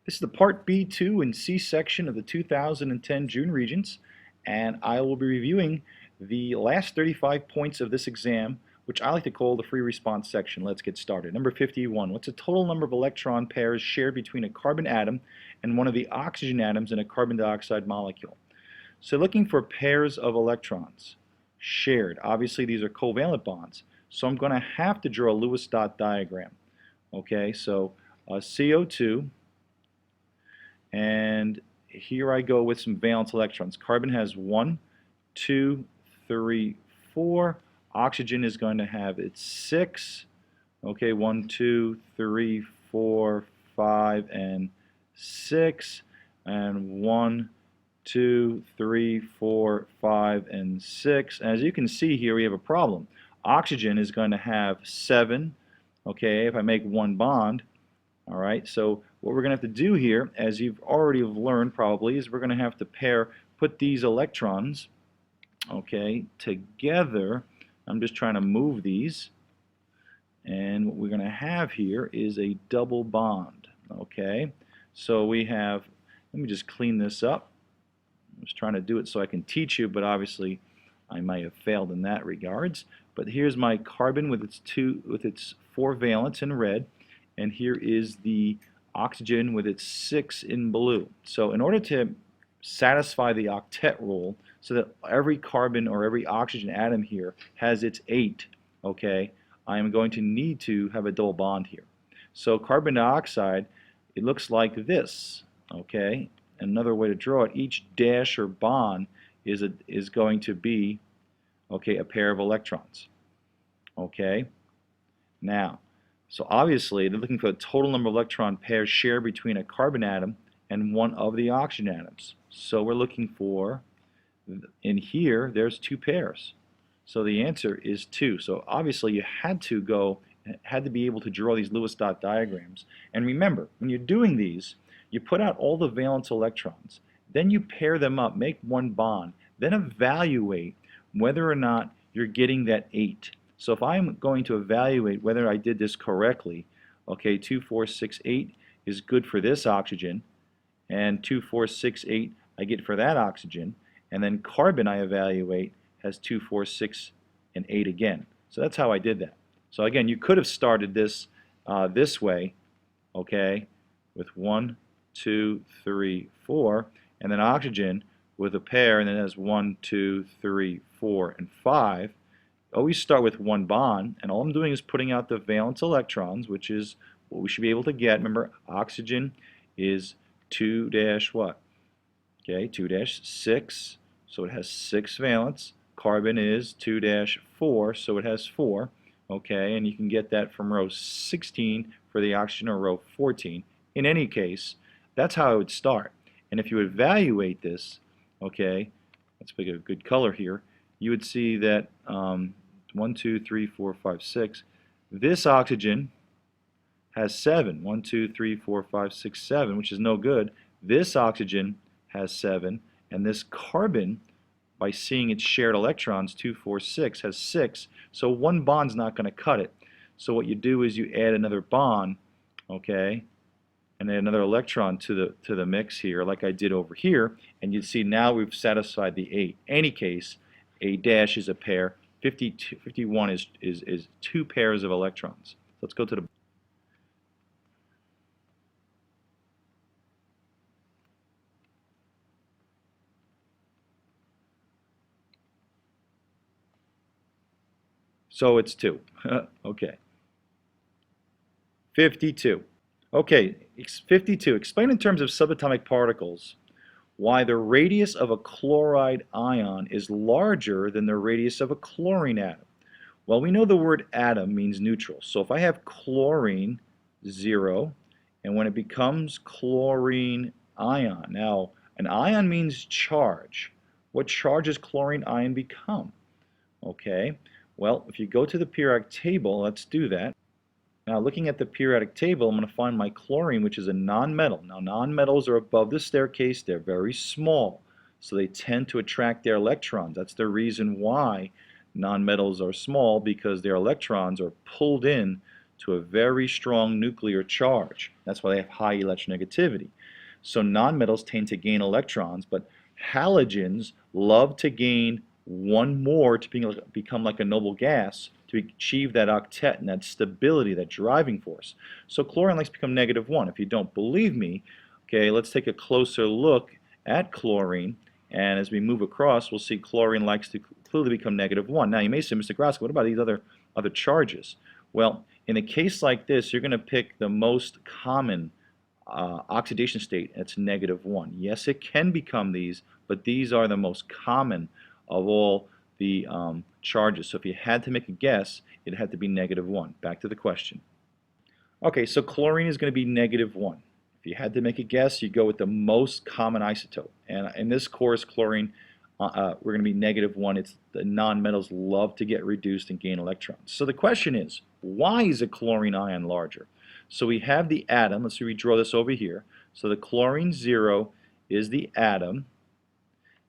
This is the Part B2 and C section of the 2010 June Regents, and I will be reviewing the last 35 points of this exam, which I like to call the free response section. Let's get started. Number 51, what's the total number of electron pairs shared between a carbon atom and one of the oxygen atoms in a carbon dioxide molecule? So looking for pairs of electrons shared. Obviously these are covalent bonds, so I'm going to have to draw a Lewis dot diagram. Okay, so CO2, and here I go with some valence electrons. Carbon has 1, 2, 3, 4. Oxygen is going to have its 6. Okay, 1, 2, 3, 4, 5, and 6. And 1, 2, 3, 4, 5, and 6. As you can see here, we have a problem. Oxygen is going to have 7. Okay, if I make one bond. All right, so what we're going to have to do here, as you've already learned probably, is we're going to have to put these electrons, okay, together. I'm just trying to move these, and what we're going to have here is a double bond. Okay, so we have, let me just clean this up. I was trying to do it so I can teach you, but obviously I might have failed in that regards. But here's my carbon with its 4 valence in red, and here is the oxygen with its 6 in blue. So in order to satisfy the octet rule, so that every carbon or every oxygen atom here has its 8, okay, I am going to need to have a double bond here. So carbon dioxide, it looks like this, okay. Another way to draw it, each dash or bond is going to be, okay, a pair of electrons. Okay. Now, so obviously they're looking for the total number of electron pairs shared between a carbon atom and one of the oxygen atoms. So we're looking for, in here, there's 2 pairs. So the answer is 2. So obviously you had to be able to draw these Lewis dot diagrams. And remember, when you're doing these, you put out all the valence electrons, then you pair them up, make one bond, then evaluate whether or not you're getting that 8. So if I'm going to evaluate whether I did this correctly, okay, 2, 4, 6, 8 is good for this oxygen, and 2, 4, 6, 8 I get for that oxygen, and then carbon I evaluate has 2, 4, 6, and 8 again. So that's how I did that. So again, you could have started this this way, okay, with 1, 2, 3, 4, and then oxygen with a pair, and then it has 1, 2, 3, 4, and 5. Always start with one bond, and all I'm doing is putting out the valence electrons, which is what we should be able to get. Remember, oxygen is 2 dash what? Okay, 2 dash 6, so it has 6 valence. Carbon is 2 dash 4, so it has 4. Okay, and you can get that from row 16 for the oxygen or row 14. In any case, that's how I would start. And if you evaluate this, okay, let's pick a good color here, you would see that 1, 2, 3, 4, 5, 6. This oxygen has 7. 1, 2, 3, 4, 5, 6, 7, which is no good. This oxygen has 7, and this carbon, by seeing its shared electrons, 2, 4, 6, has 6. So one bond's not going to cut it. So what you do is you add another bond, okay, and add another electron to the mix here, like I did over here, and you see now we've satisfied the 8. Any case, a dash is a pair. 51 is 2 pairs of electrons. Let's go to the so it's 2. Okay. 52. Okay, 52. Explain in terms of subatomic particles why the radius of a chloride ion is larger than the radius of a chlorine atom. Well, we know the word atom means neutral. So if I have chlorine, 0, and when it becomes chlorine ion, now an ion means charge. What charge does chlorine ion become? Okay, well, if you go to the periodic table, let's do that. Now, looking at the periodic table, I'm going to find my chlorine, which is a nonmetal. Now, nonmetals are above the staircase. They're very small, so they tend to attract their electrons. That's the reason why nonmetals are small, because their electrons are pulled in to a very strong nuclear charge. That's why they have high electronegativity. So nonmetals tend to gain electrons, but halogens love to gain one more to become like a noble gas to achieve that octet and that stability, that driving force. So chlorine likes to become -1. If you don't believe me, okay, let's take a closer look at chlorine. And as we move across, we'll see chlorine likes to clearly become -1. Now you may say, Mr. Grodski, what about these other charges? Well, in a case like this, you're going to pick the most common oxidation state, and it's -1. Yes, it can become these, but these are the most common of all the charges. So if you had to make a guess, it had to be -1. Back to the question. Okay, so chlorine is going to be -1. If you had to make a guess, you go with the most common isotope. And in this course, chlorine, we're going to be -1. It's the nonmetals love to get reduced and gain electrons. So the question is, why is a chlorine ion larger? So we have the atom. Let's see, we draw this over here. So the chlorine 0 is the atom.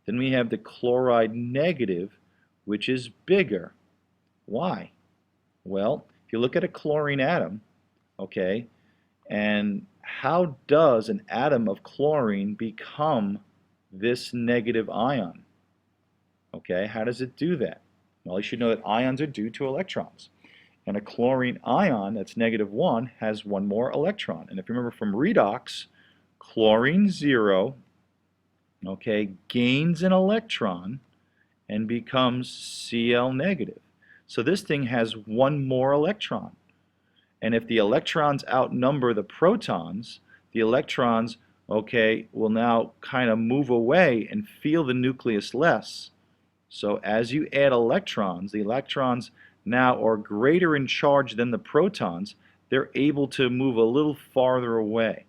Then we have the chloride negative, which is bigger. Why? Well, if you look at a chlorine atom, okay, and how does an atom of chlorine become this negative ion? Okay, how does it do that? Well, you should know that ions are due to electrons. And a chlorine ion that's -1 has one more electron. And if you remember from redox, chlorine 0, okay, gains an electron and becomes Cl negative. So this thing has one more electron. And if the electrons outnumber the protons, the electrons, okay, will now kind of move away and feel the nucleus less. So as you add electrons, the electrons now are greater in charge than the protons. They're able to move a little farther away,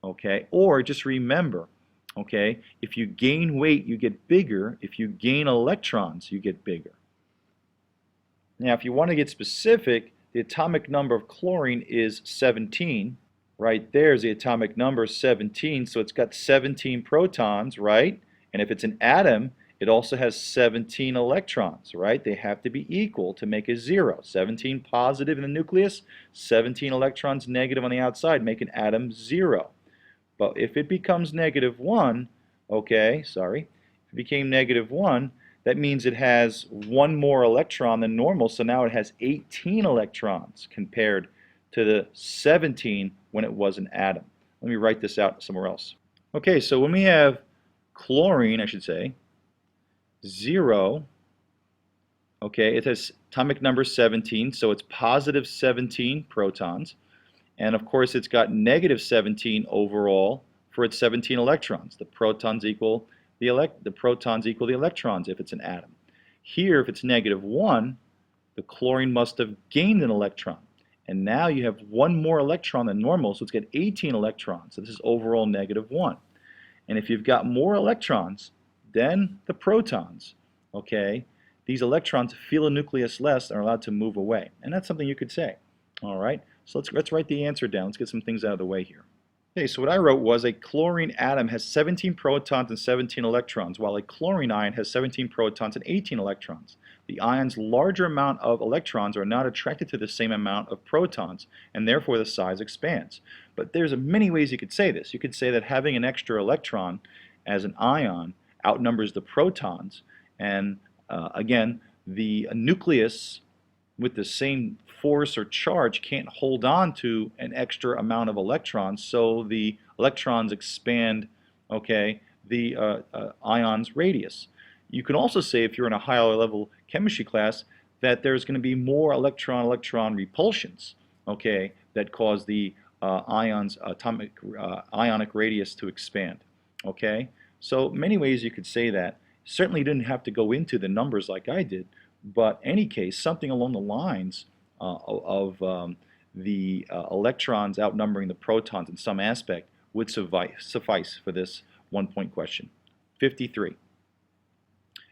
okay? Or just remember, okay, if you gain weight, you get bigger. If you gain electrons, you get bigger. Now, if you want to get specific, the atomic number of chlorine is 17. Right there's the atomic number 17, so it's got 17 protons, right? And if it's an atom, it also has 17 electrons, right? They have to be equal to make a 0. 17 positive in the nucleus, 17 electrons negative on the outside, make an atom 0. But if it becomes -1, okay, sorry, if it became -1, that means it has one more electron than normal, so now it has 18 electrons compared to the 17 when it was an atom. Let me write this out somewhere else. Okay, so when we have chlorine, I should say, 0, okay, it has atomic number 17, so it's positive 17 protons. And of course, it's got -17 overall for its 17 electrons. The protons equal the electrons if it's an atom. Here, if it's -1, the chlorine must have gained an electron. And now you have one more electron than normal, so it's got 18 electrons. So this is overall -1. And if you've got more electrons than the protons, okay, these electrons feel a nucleus less and are allowed to move away. And that's something you could say. All right, so let's write the answer down. Let's get some things out of the way here. Okay, so what I wrote was a chlorine atom has 17 protons and 17 electrons, while a chlorine ion has 17 protons and 18 electrons. The ion's larger amount of electrons are not attracted to the same amount of protons, and therefore the size expands. But there's many ways you could say this. You could say that having an extra electron as an ion outnumbers the protons, and again, the nucleus with the same force or charge can't hold on to an extra amount of electrons, so the electrons expand, okay, the ion's radius. You can also say, if you're in a higher level chemistry class, that there's going to be more electron-electron repulsions, okay, that cause the ion's ionic radius to expand, okay? So many ways you could say that. Certainly didn't have to go into the numbers like I did, but in any case, something along the lines of the electrons outnumbering the protons in some aspect would suffice for this one-point question. 53.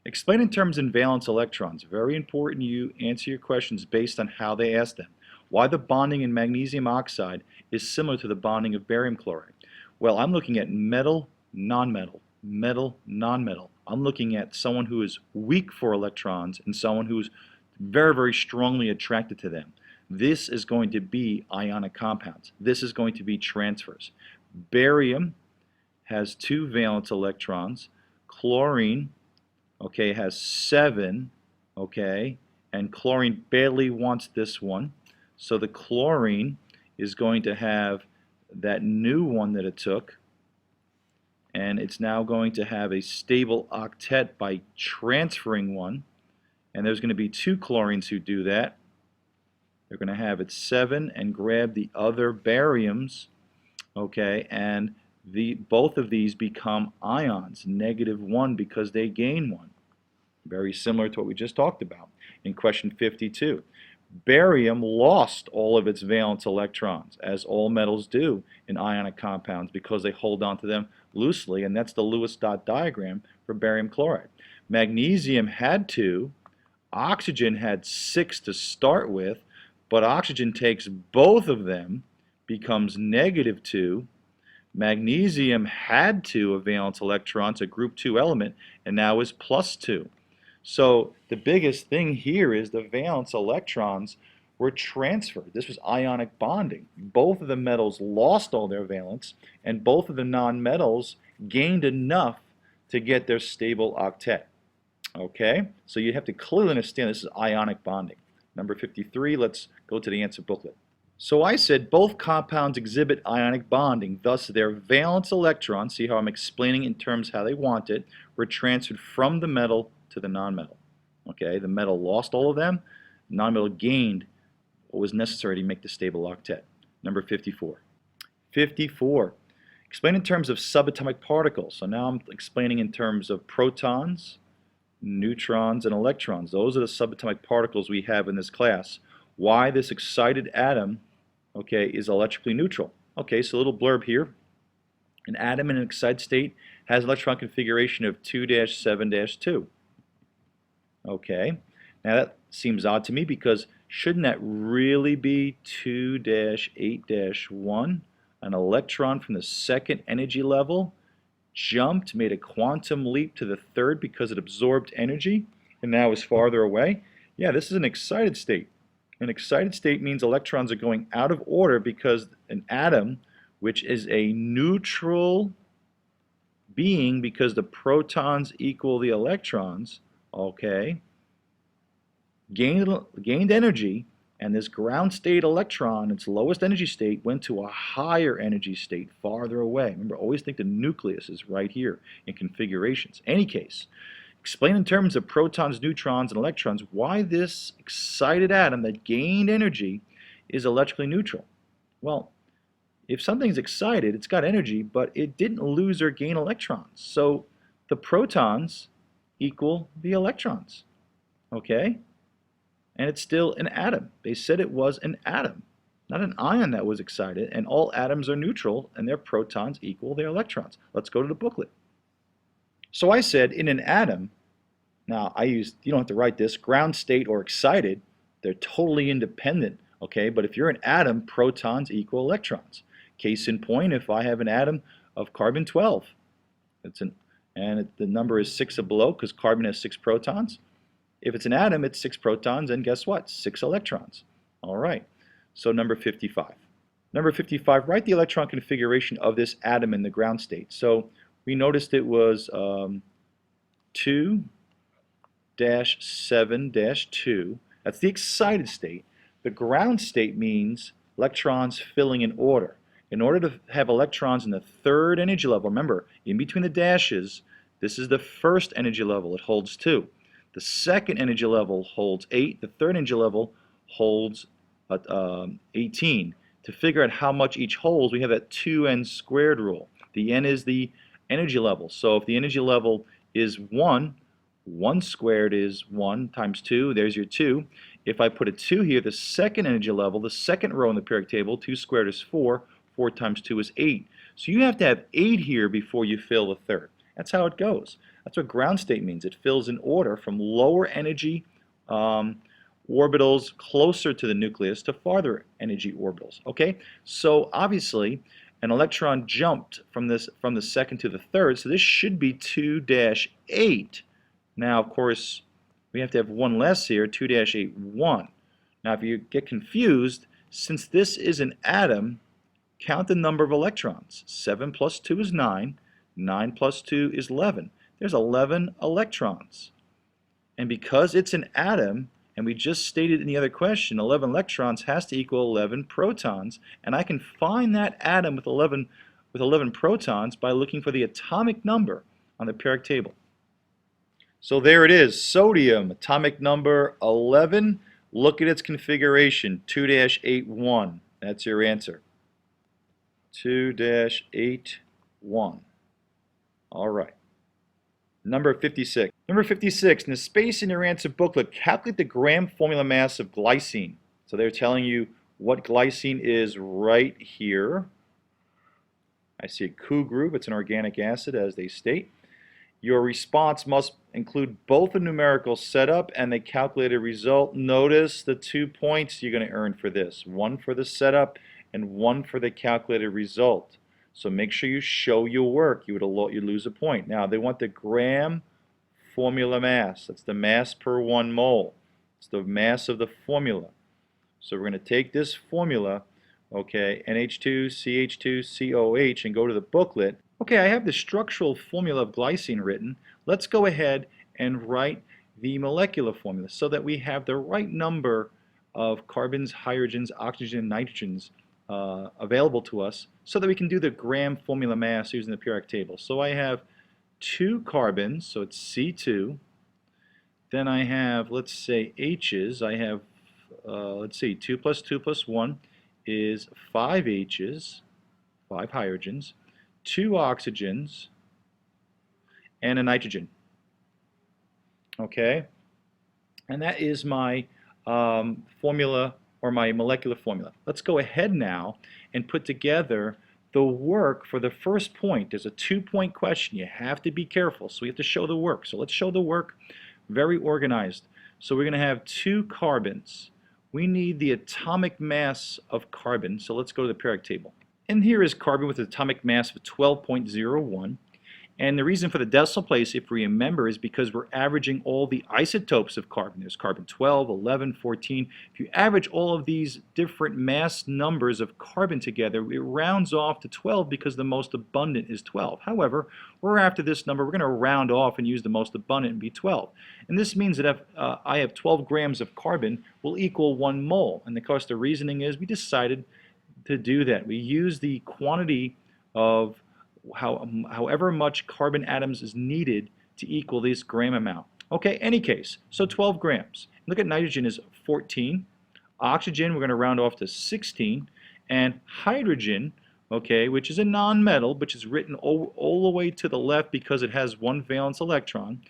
Explain in terms of valence electrons. Very important you answer your questions based on how they ask them. Why the bonding in magnesium oxide is similar to the bonding of barium chloride. Well, I'm looking at metal, nonmetal, metal, nonmetal. I'm looking at someone who is weak for electrons and someone who's very, very strongly attracted to them. This is going to be ionic compounds. This is going to be transfers. Barium has 2 valence electrons. Chlorine, okay, has 7, okay, and chlorine barely wants this one. So the chlorine is going to have that new one that it took, and it's now going to have a stable octet by transferring one. And there's going to be 2 chlorines who do that. They're going to have it 7 and grab the other bariums, okay, and both of these become ions, -1, because they gain 1. Very similar to what we just talked about in question 52. Barium lost all of its valence electrons, as all metals do in ionic compounds, because they hold on to them loosely, and that's the Lewis dot diagram for barium chloride. Magnesium had 2, oxygen had 6 to start with, but oxygen takes both of them, becomes -2. Magnesium had 2 of valence electrons, a group 2 element, and now is +2. So the biggest thing here is the valence electrons were transferred. This was ionic bonding. Both of the metals lost all their valence, and both of the nonmetals gained enough to get their stable octet. Okay, so you have to clearly understand this is ionic bonding. Number 53, let's go to the answer booklet. So I said both compounds exhibit ionic bonding, thus their valence electrons, see how I'm explaining in terms how they want it, were transferred from the metal to the nonmetal. Okay, the metal lost all of them, nonmetal gained what was necessary to make the stable octet. Number 54. 54. Explain in terms of subatomic particles. So now I'm explaining in terms of protons, neutrons, and electrons. Those are the subatomic particles we have in this class. Why this excited atom, okay, is electrically neutral. Okay, so a little blurb here. An atom in an excited state has an electron configuration of 2-7-2. Okay, now that seems odd to me, because shouldn't that really be 2-8-1? An electron from the second energy level jumped, made a quantum leap to the third because it absorbed energy and now is farther away. Yeah, this is an excited state. An excited state means electrons are going out of order because an atom, which is a neutral being because the protons equal the electrons, okay, gained energy, and this ground state electron, its lowest energy state, went to a higher energy state farther away. Remember, always think the nucleus is right here in configurations. Any case, explain in terms of protons, neutrons, and electrons why this excited atom that gained energy is electrically neutral. Well, if something's excited, it's got energy, but it didn't lose or gain electrons. So the protons equal the electrons, okay? And it's still an atom. They said it was an atom, not an ion that was excited, and all atoms are neutral, and their protons equal their electrons. Let's go to the booklet. So I said in an atom, now I used, you don't have to write this, ground state or excited, they're totally independent, okay? But if you're an atom, protons equal electrons. Case in point, if I have an atom of carbon-12, and the number is 6 or below because carbon has 6 protons. If it's an atom, it's 6 protons, and guess what? 6 electrons. All right, so number 55. Number 55, write the electron configuration of this atom in the ground state. So we noticed it was 2-7-2. That's the excited state. The ground state means electrons filling in order. In order to have electrons in the third energy level, remember, in between the dashes, this is the first energy level. It holds 2. The second energy level holds 8. The third energy level holds 18. To figure out how much each holds, we have that 2n squared rule. The n is the energy level. So if the energy level is 1, 1 squared is 1 times 2. There's your 2. If I put a 2 here, the second energy level, the second row in the periodic table, 2 squared is 4. 4 times 2 is 8. So you have to have 8 here before you fill the third. That's how it goes. That's what ground state means. It fills in order from lower energy orbitals closer to the nucleus to farther energy orbitals. Okay, so obviously an electron jumped from the second to the third, so this should be 2-8. Now, of course, we have to have one less here, 2-8, 1. Now if you get confused, since this is an atom, count the number of electrons. 7 plus 2 is 9. 9 plus 2 is 11. There's 11 electrons. And because it's an atom, and we just stated in the other question, 11 electrons has to equal 11 protons. And I can find that atom with 11 protons by looking for the atomic number on the periodic table. So there it is, sodium, atomic number 11. Look at its configuration, 2-81. That's your answer. 2-81. All right. Number 56. Number 56, in the space in your answer booklet, calculate the gram formula mass of glycine. So they're telling you what glycine is right here. I see a Cu group. It's an organic acid, as they state. Your response must include both the numerical setup and the calculated result. Notice the 2 points you're going to earn for this. 1 for the setup and 1 for the calculated result. So make sure you show your work. You lose a point. Now they want the gram formula mass. That's the mass per 1 mole. It's the mass of the formula. So we're going to take this formula, okay, NH2, CH2, COH, and go to the booklet. Okay, I have the structural formula of glycine written. Let's go ahead and write the molecular formula so that we have the right number of carbons, hydrogens, oxygen, nitrogens available to us so that we can do the gram formula mass using the periodic table. So I have 2 carbons, so it's C2. Then I have, let's say, H's. I have, let's see, 2 plus 2 plus 1 is 5 H's, 5 hydrogens, 2 oxygens, and a nitrogen. Okay? And that is my formula, or my molecular formula. Let's go ahead now and put together the work for the first point. There's a 2-point question. You have to be careful. So we have to show the work. So let's show the work very organized. So we're going to have 2 carbons. We need the atomic mass of carbon. So let's go to the periodic table. And here is carbon with an atomic mass of 12.01. And the reason for the decimal place, if we remember, is because we're averaging all the isotopes of carbon. There's carbon 12, 11, 14. If you average all of these different mass numbers of carbon together, it rounds off to 12 because the most abundant is 12. However, we're after this number, we're going to round off and use the most abundant and be 12. And this means that if I have 12 grams of carbon will equal 1 mole. And of course the reasoning is we decided to do that. We use the quantity of however much carbon atoms is needed to equal this gram amount. Okay, any case, so 12 grams. Look at nitrogen is 14. Oxygen, we're going to round off to 16. And hydrogen, okay, which is a non-metal, which is written all the way to the left because it has 1 valence electron,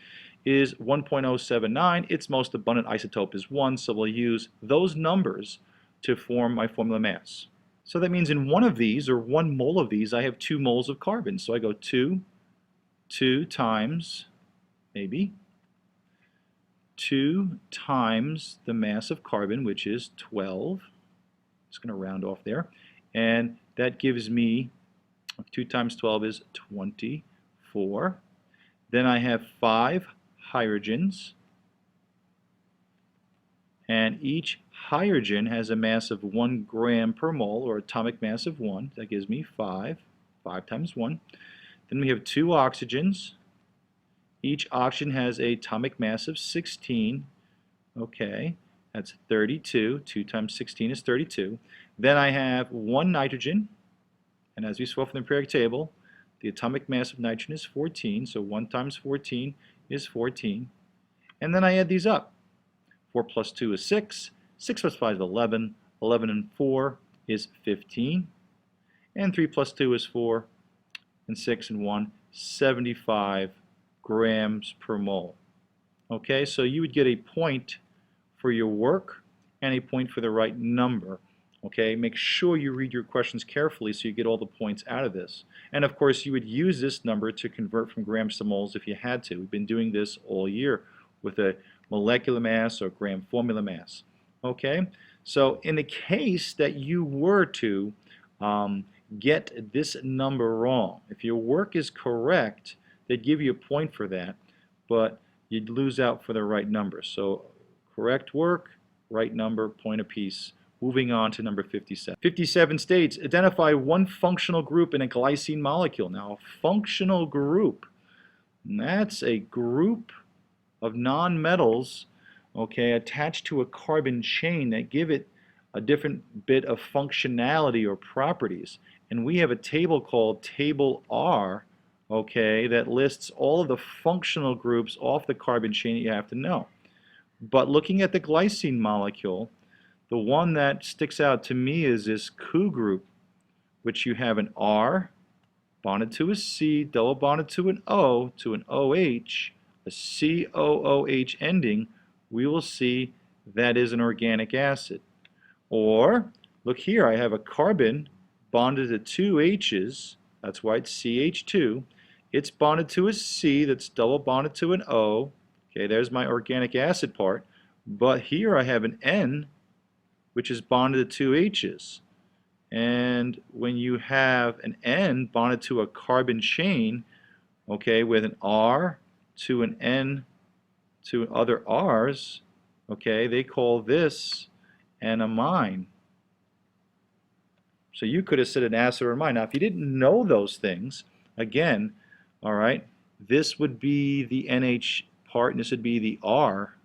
is 1.079. Its most abundant isotope is 1, so we'll use those numbers to form my formula mass. So that means in one of these, or 1 mole of these, I have 2 moles of carbon. So I go 2 times, maybe, 2 times the mass of carbon, which is 12. Just going to round off there. And that gives me, 2 times 12 is 24. Then I have 5 hydrogens. And each hydrogen has a mass of 1 gram per mole, or atomic mass of 1. That gives me 5. 5 times 1. Then we have 2 oxygens. Each oxygen has an atomic mass of 16. Okay, that's 32. 2 times 16 is 32. Then I have 1 nitrogen. And as we saw from the periodic table, the atomic mass of nitrogen is 14. So 1 times 14 is 14. And then I add these up. 4 plus 2 is 6. 6 plus 5 is 11. 11 and 4 is 15. And 3 plus 2 is 4. And 6 and 1, 75 grams per mole. Okay, so you would get a point for your work and a point for the right number. Okay, make sure you read your questions carefully so you get all the points out of this. And of course, you would use this number to convert from grams to moles if you had to. We've been doing this all year with a molecular mass or gram formula mass. Okay, so in the case that you were to get this number wrong, if your work is correct, they'd give you a point for that, but you'd lose out for the right number. So correct work, right number, point apiece. Moving on to number 57. 57 states, identify one functional group in a glycine molecule. Now, a functional group, that's a group of nonmetals, okay, attached to a carbon chain that give it a different bit of functionality or properties. And we have a table called Table R, okay, that lists all of the functional groups off the carbon chain that you have to know. But looking at the glycine molecule, the one that sticks out to me is this Cu group, which you have an R bonded to a C, double bonded to an O, to an OH, a COOH ending. We will see that is an organic acid. Or, look here, I have a carbon bonded to two H's, that's why it's CH2. It's bonded to a C that's double bonded to an O. Okay, there's my organic acid part. But here I have an N, which is bonded to two H's. And when you have an N bonded to a carbon chain, okay, with an R to an N to other R's, okay, they call this an amine. So you could have said an acid or amine. Now, if you didn't know those things, again, all right, this would be the NH part, and this would be the R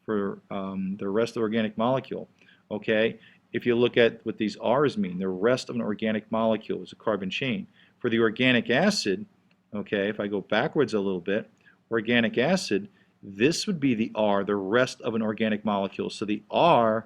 for the rest of the organic molecule. Okay, if you look at what these R's mean, the rest of an organic molecule is a carbon chain. For the organic acid, okay, if I go backwards a little bit, organic acid, this would be the R, the rest of an organic molecule. So the R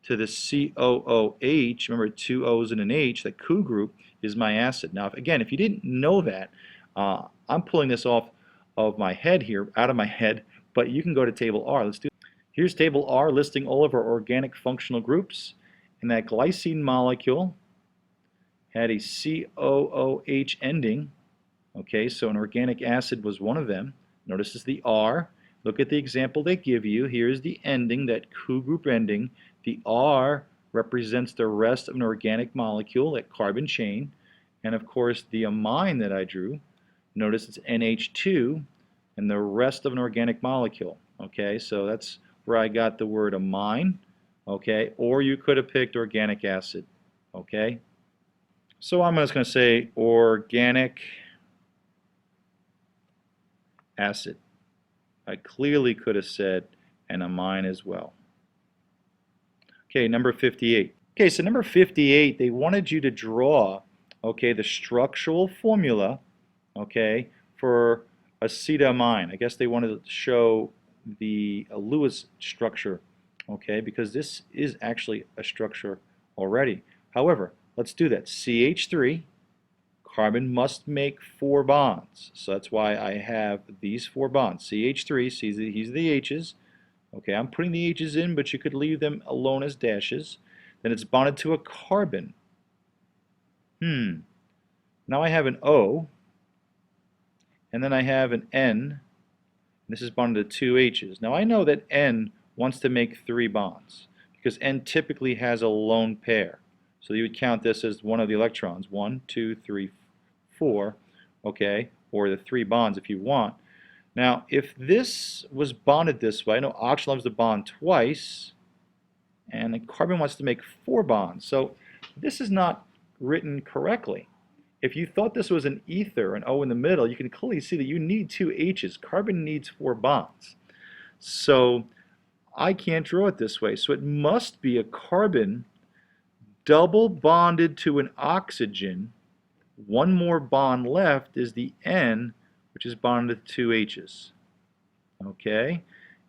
to the COOH, remember two O's and an H, that Cu group is my acid. Now, again, if you didn't know that, I'm pulling this off of my head here, out of my head, but you can go to table R. Let's do it. Here's table R listing all of our organic functional groups, and that glycine molecule had a COOH ending. Okay, so an organic acid was one of them. Notice it's the R. Look at the example they give you. Here's the ending, that Cu group ending. The R represents the rest of an organic molecule, that carbon chain. And of course, the amine that I drew, notice it's NH2 and the rest of an organic molecule. Okay, so that's where I got the word amine. Okay, or you could have picked organic acid. Okay, so I'm just going to say organic acid. I clearly could have said an amine as well. Okay, number 58. Okay, so number 58, they wanted you to draw, okay, the structural formula, okay, for acetamine. I guess they wanted to show the Lewis structure, okay, because this is actually a structure already. However, let's do that. CH3, carbon must make 4 bonds. So that's why I have these 4 bonds. CH3, these are the H's. Okay, I'm putting the H's in, but you could leave them alone as dashes. Then it's bonded to a carbon. Now I have an O, and then I have an N. This is bonded to 2 H's. Now I know that N wants to make 3 bonds, because N typically has a lone pair. So you would count this as one of the electrons. 1, 2, 3, 4, okay, or the 3 bonds if you want. Now, if this was bonded this way, I know oxygen loves to bond twice, and the carbon wants to make 4 bonds. So this is not written correctly. If you thought this was an ether, an O in the middle, you can clearly see that you need 2 H's. Carbon needs 4 bonds. So I can't draw it this way. So it must be a carbon double bonded to an oxygen. One more bond left is the N, which is bonded to 2 H's. Okay?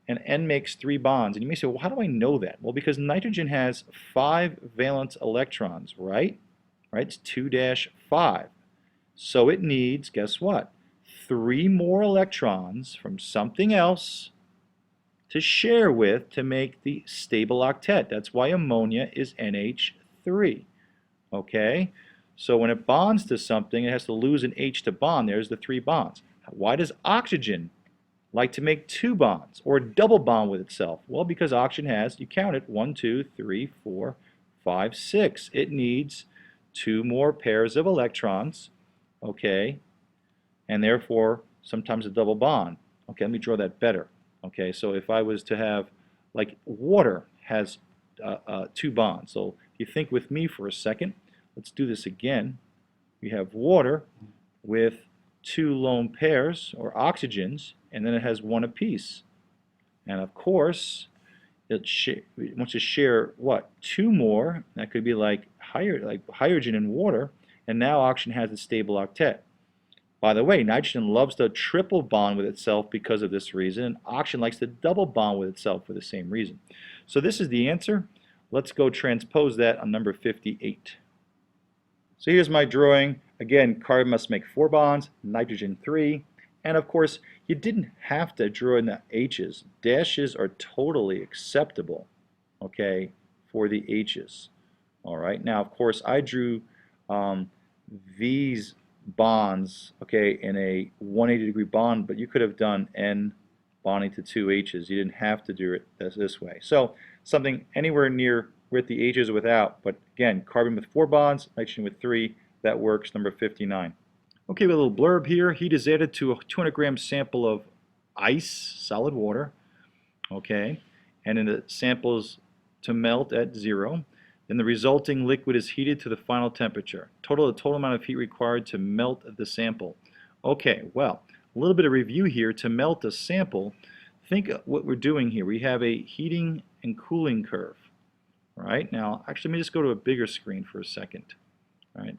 And N makes 3 bonds. And you may say, well, how do I know that? Well, because nitrogen has 5 valence electrons, right? Right? It's 2-5. So it needs, guess what? 3 more electrons from something else to share with to make the stable octet. That's why ammonia is NH3. Okay? So when it bonds to something, it has to lose an H to bond. There's the 3 bonds. Why does oxygen like to make 2 bonds or double bond with itself? Well, because oxygen has, you count it, 1, 2, 3, 4, 5, 6. It needs 2 more pairs of electrons, okay, and therefore sometimes a double bond. Okay, let me draw that better. Okay, so if I was to have, like water has two bonds. So if you think with me for a second, let's do this again. We have water with two lone pairs or oxygens, and then it has one apiece. And of course, it wants to share what? Two more. That could be like hydrogen and water, and now oxygen has a stable octet. By the way, nitrogen loves to triple bond with itself because of this reason, and oxygen likes to double bond with itself for the same reason. So this is the answer. Let's go transpose that on number 58. So here's my drawing. Again, carbon must make 4 bonds, nitrogen 3, and of course, you didn't have to draw in the H's. Dashes are totally acceptable, okay, for the H's. All right, now of course, I drew these bonds, okay, in a 180-degree bond, but you could have done N bonding to 2 H's. You didn't have to do it this way. So something anywhere near with the H's or without, but again, carbon with 4 bonds, nitrogen with 3, that works, number 59. Okay, we have a little blurb here. Heat is added to a 200-gram sample of ice, solid water, okay, and then the sample is to melt at 0. Then the resulting liquid is heated to the final temperature. The total amount of heat required to melt the sample. Okay, well, a little bit of review here. To melt a sample, think what we're doing here. We have a heating and cooling curve. All right, now, actually, let me just go to a bigger screen for a second. All right.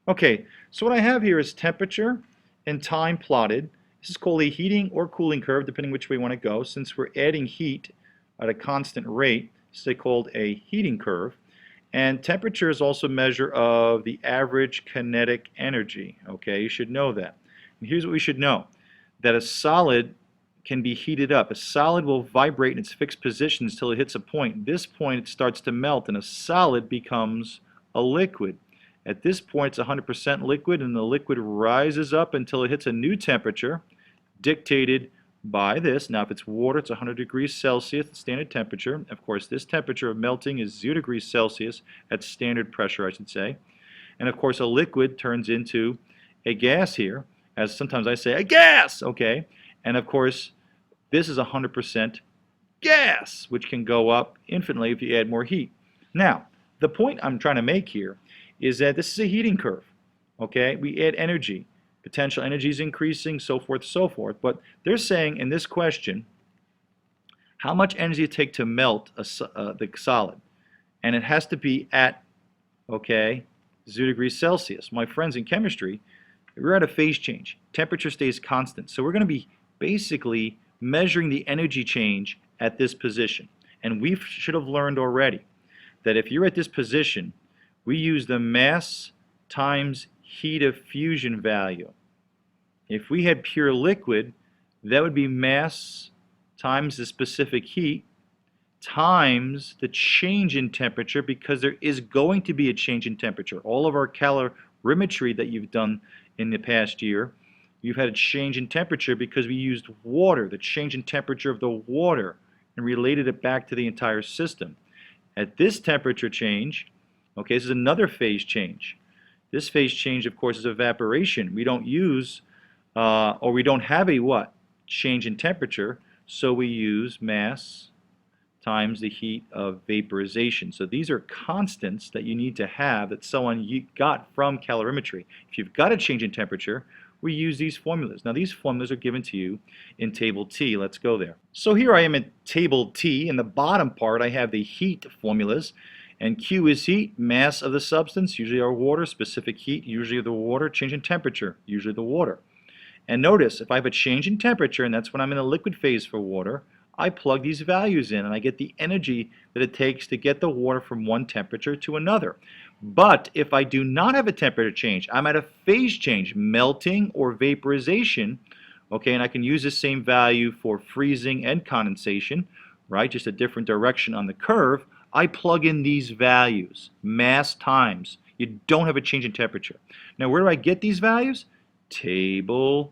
Okay, so what I have here is temperature and time plotted. This is called a heating or cooling curve, depending which way you want to go. Since we're adding heat at a constant rate, this is called a heating curve. And temperature is also a measure of the average kinetic energy. Okay, you should know that. And here's what we should know, that a solid can be heated up. A solid will vibrate in its fixed position until it hits a point. At this point, it starts to melt, and a solid becomes a liquid. At this point, it's 100% liquid, and the liquid rises up until it hits a new temperature dictated by this. Now, if it's water, it's 100 degrees Celsius, standard temperature. Of course, this temperature of melting is 0 degrees Celsius at standard pressure, I should say. And of course, a liquid turns into a gas here, as sometimes I say, a gas, okay? And of course, this is 100% gas, which can go up infinitely if you add more heat. Now, the point I'm trying to make here is that this is a heating curve, okay? We add energy. Potential energy is increasing, so forth, but they're saying in this question, how much energy it take to melt the solid? And it has to be at, okay, 0 degrees Celsius. My friends, in chemistry, we're at a phase change. Temperature stays constant. So we're going to be basically measuring the energy change at this position. And we should have learned already that if you're at this position, we use the mass times heat of fusion value. If we had pure liquid, that would be mass times the specific heat times the change in temperature, because there is going to be a change in temperature. All of our calorimetry that you've done in the past year, you've had a change in temperature because we used water, the change in temperature of the water, and related it back to the entire system. At this temperature change, okay, this is another phase change. This phase change, of course, is evaporation. We don't use, or we don't have a what? Change in temperature, so we use mass times the heat of vaporization. So these are constants that you need to have that someone got from calorimetry. If you've got a change in temperature, we use these formulas. Now these formulas are given to you in table T. Let's go there. So here I am in table T. In the bottom part I have the heat formulas. And Q is heat, mass of the substance, usually our water, specific heat, usually the water, change in temperature, usually the water. And notice, if I have a change in temperature, and that's when I'm in a liquid phase for water, I plug these values in and I get the energy that it takes to get the water from one temperature to another. But if I do not have a temperature change, I'm at a phase change, melting or vaporization, okay, and I can use the same value for freezing and condensation, right, just a different direction on the curve. I plug in these values, mass times. You don't have a change in temperature. Now, where do I get these values? Table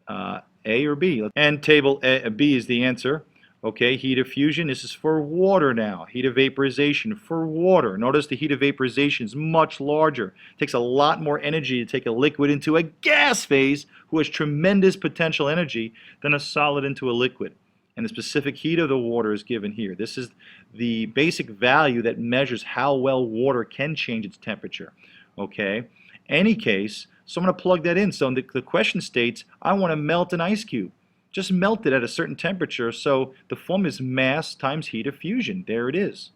A or B. And table B is the answer. Okay, heat of fusion, this is for water now. Heat of vaporization for water. Notice the heat of vaporization is much larger. It takes a lot more energy to take a liquid into a gas phase, who has tremendous potential energy, than a solid into a liquid. And the specific heat of the water is given here. This is the basic value that measures how well water can change its temperature. Okay? Any case, so I'm going to plug that in. So the question states, I want to melt an ice cube. Just melt it at a certain temperature. So the formula is mass times heat of fusion. There it is.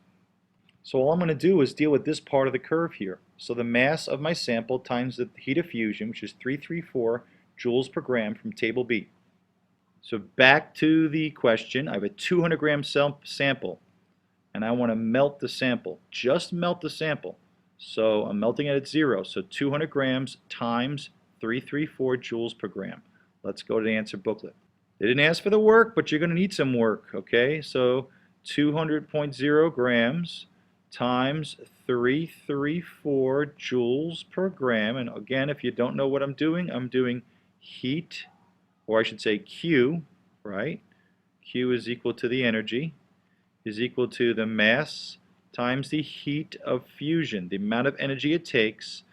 So all I'm going to do is deal with this part of the curve here. So the mass of my sample times the heat of fusion, which is 334 joules per gram from table B. So back to the question, I have a 200 gram sample and I want to melt the sample. Just melt the sample. So I'm melting it at 0. So 200 grams times 334 joules per gram. Let's go to the answer booklet. They didn't ask for the work, but you're going to need some work, okay? So 200.0 grams times 334 joules per gram. And again, if you don't know what I'm doing heat, or I should say Q, right? Q is equal to the energy, is equal to the mass times the heat of fusion, the amount of energy it takes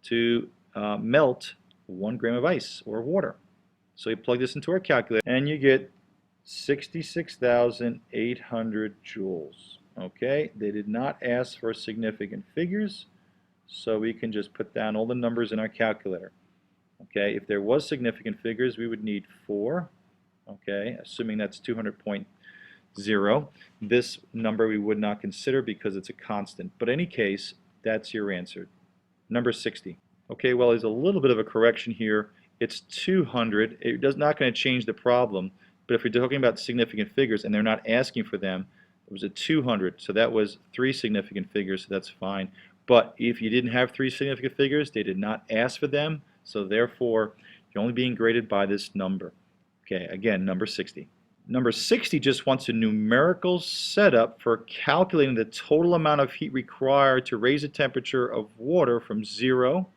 to melt 1 gram of ice or water. So you plug this into our calculator and you get 66,800 joules. Okay, they did not ask for significant figures, so we can just put down all the numbers in our calculator. Okay, if there was significant figures, we would need 4. Okay, assuming that's 200.0. This number we would not consider because it's a constant. But in any case, that's your answer. Number 60. Okay, well, there's a little bit of a correction here. It's 200. It's not going to change the problem. But if you're talking about significant figures and they're not asking for them, it was a 200. So that was 3 significant figures, so that's fine. But if you didn't have 3 significant figures, they did not ask for them. So therefore, you're only being graded by this number. Okay, again, number 60. Number 60 just wants a numerical setup for calculating the total amount of heat required to raise the temperature of water from 0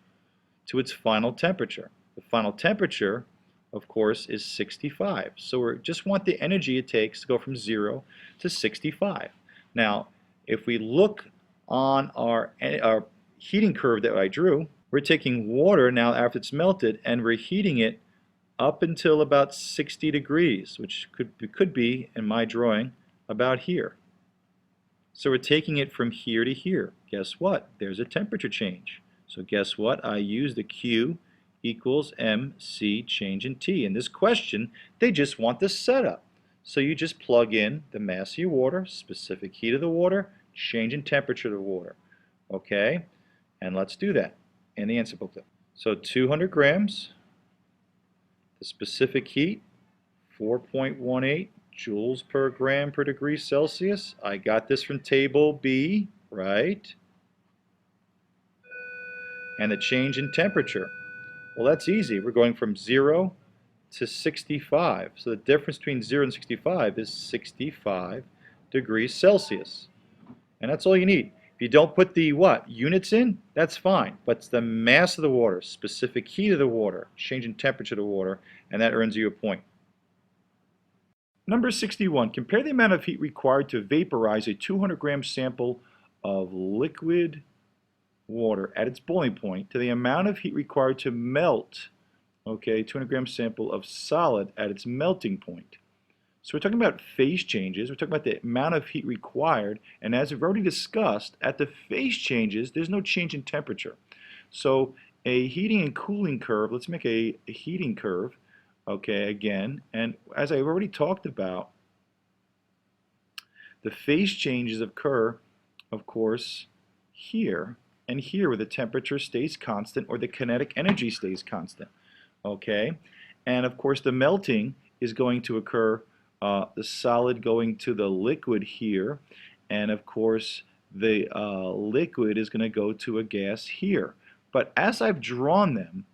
to its final temperature. The final temperature, of course, is 65. So we just want the energy it takes to go from 0 to 65. Now, if we look on our heating curve that I drew, we're taking water now after it's melted and we're heating it up until about 60 degrees, which could be, in my drawing, about here. So we're taking it from here to here. Guess what? There's a temperature change. So guess what? I use the Q equals MC change in T. In this question, they just want the setup. So you just plug in the mass of your water, specific heat of the water, change in temperature of the water. Okay? And let's do that in the answer booklet. So 200 grams, the specific heat, 4.18 joules per gram per degree Celsius. I got this from table B, right? And the change in temperature. Well, that's easy. We're going from 0 to 65. So the difference between 0 and 65 is 65 degrees Celsius. And that's all you need. If you don't put the units in, that's fine. But it's the mass of the water, specific heat of the water, change in temperature of the water, and that earns you a point. Number 61, compare the amount of heat required to vaporize a 200 gram sample of liquid water at its boiling point to the amount of heat required to melt, 200 gram sample of solid at its melting point. So we're talking about phase changes, we're talking about the amount of heat required, and as we've already discussed, at the phase changes, there's no change in temperature. So a heating and cooling curve, let's make a heating curve, again, and as I've already talked about, the phase changes occur, of course, here and here where the temperature stays constant or the kinetic energy stays constant, and of course the melting is going to occur, the solid going to the liquid here, and of course the liquid is going to go to a gas here. But as I've drawn them,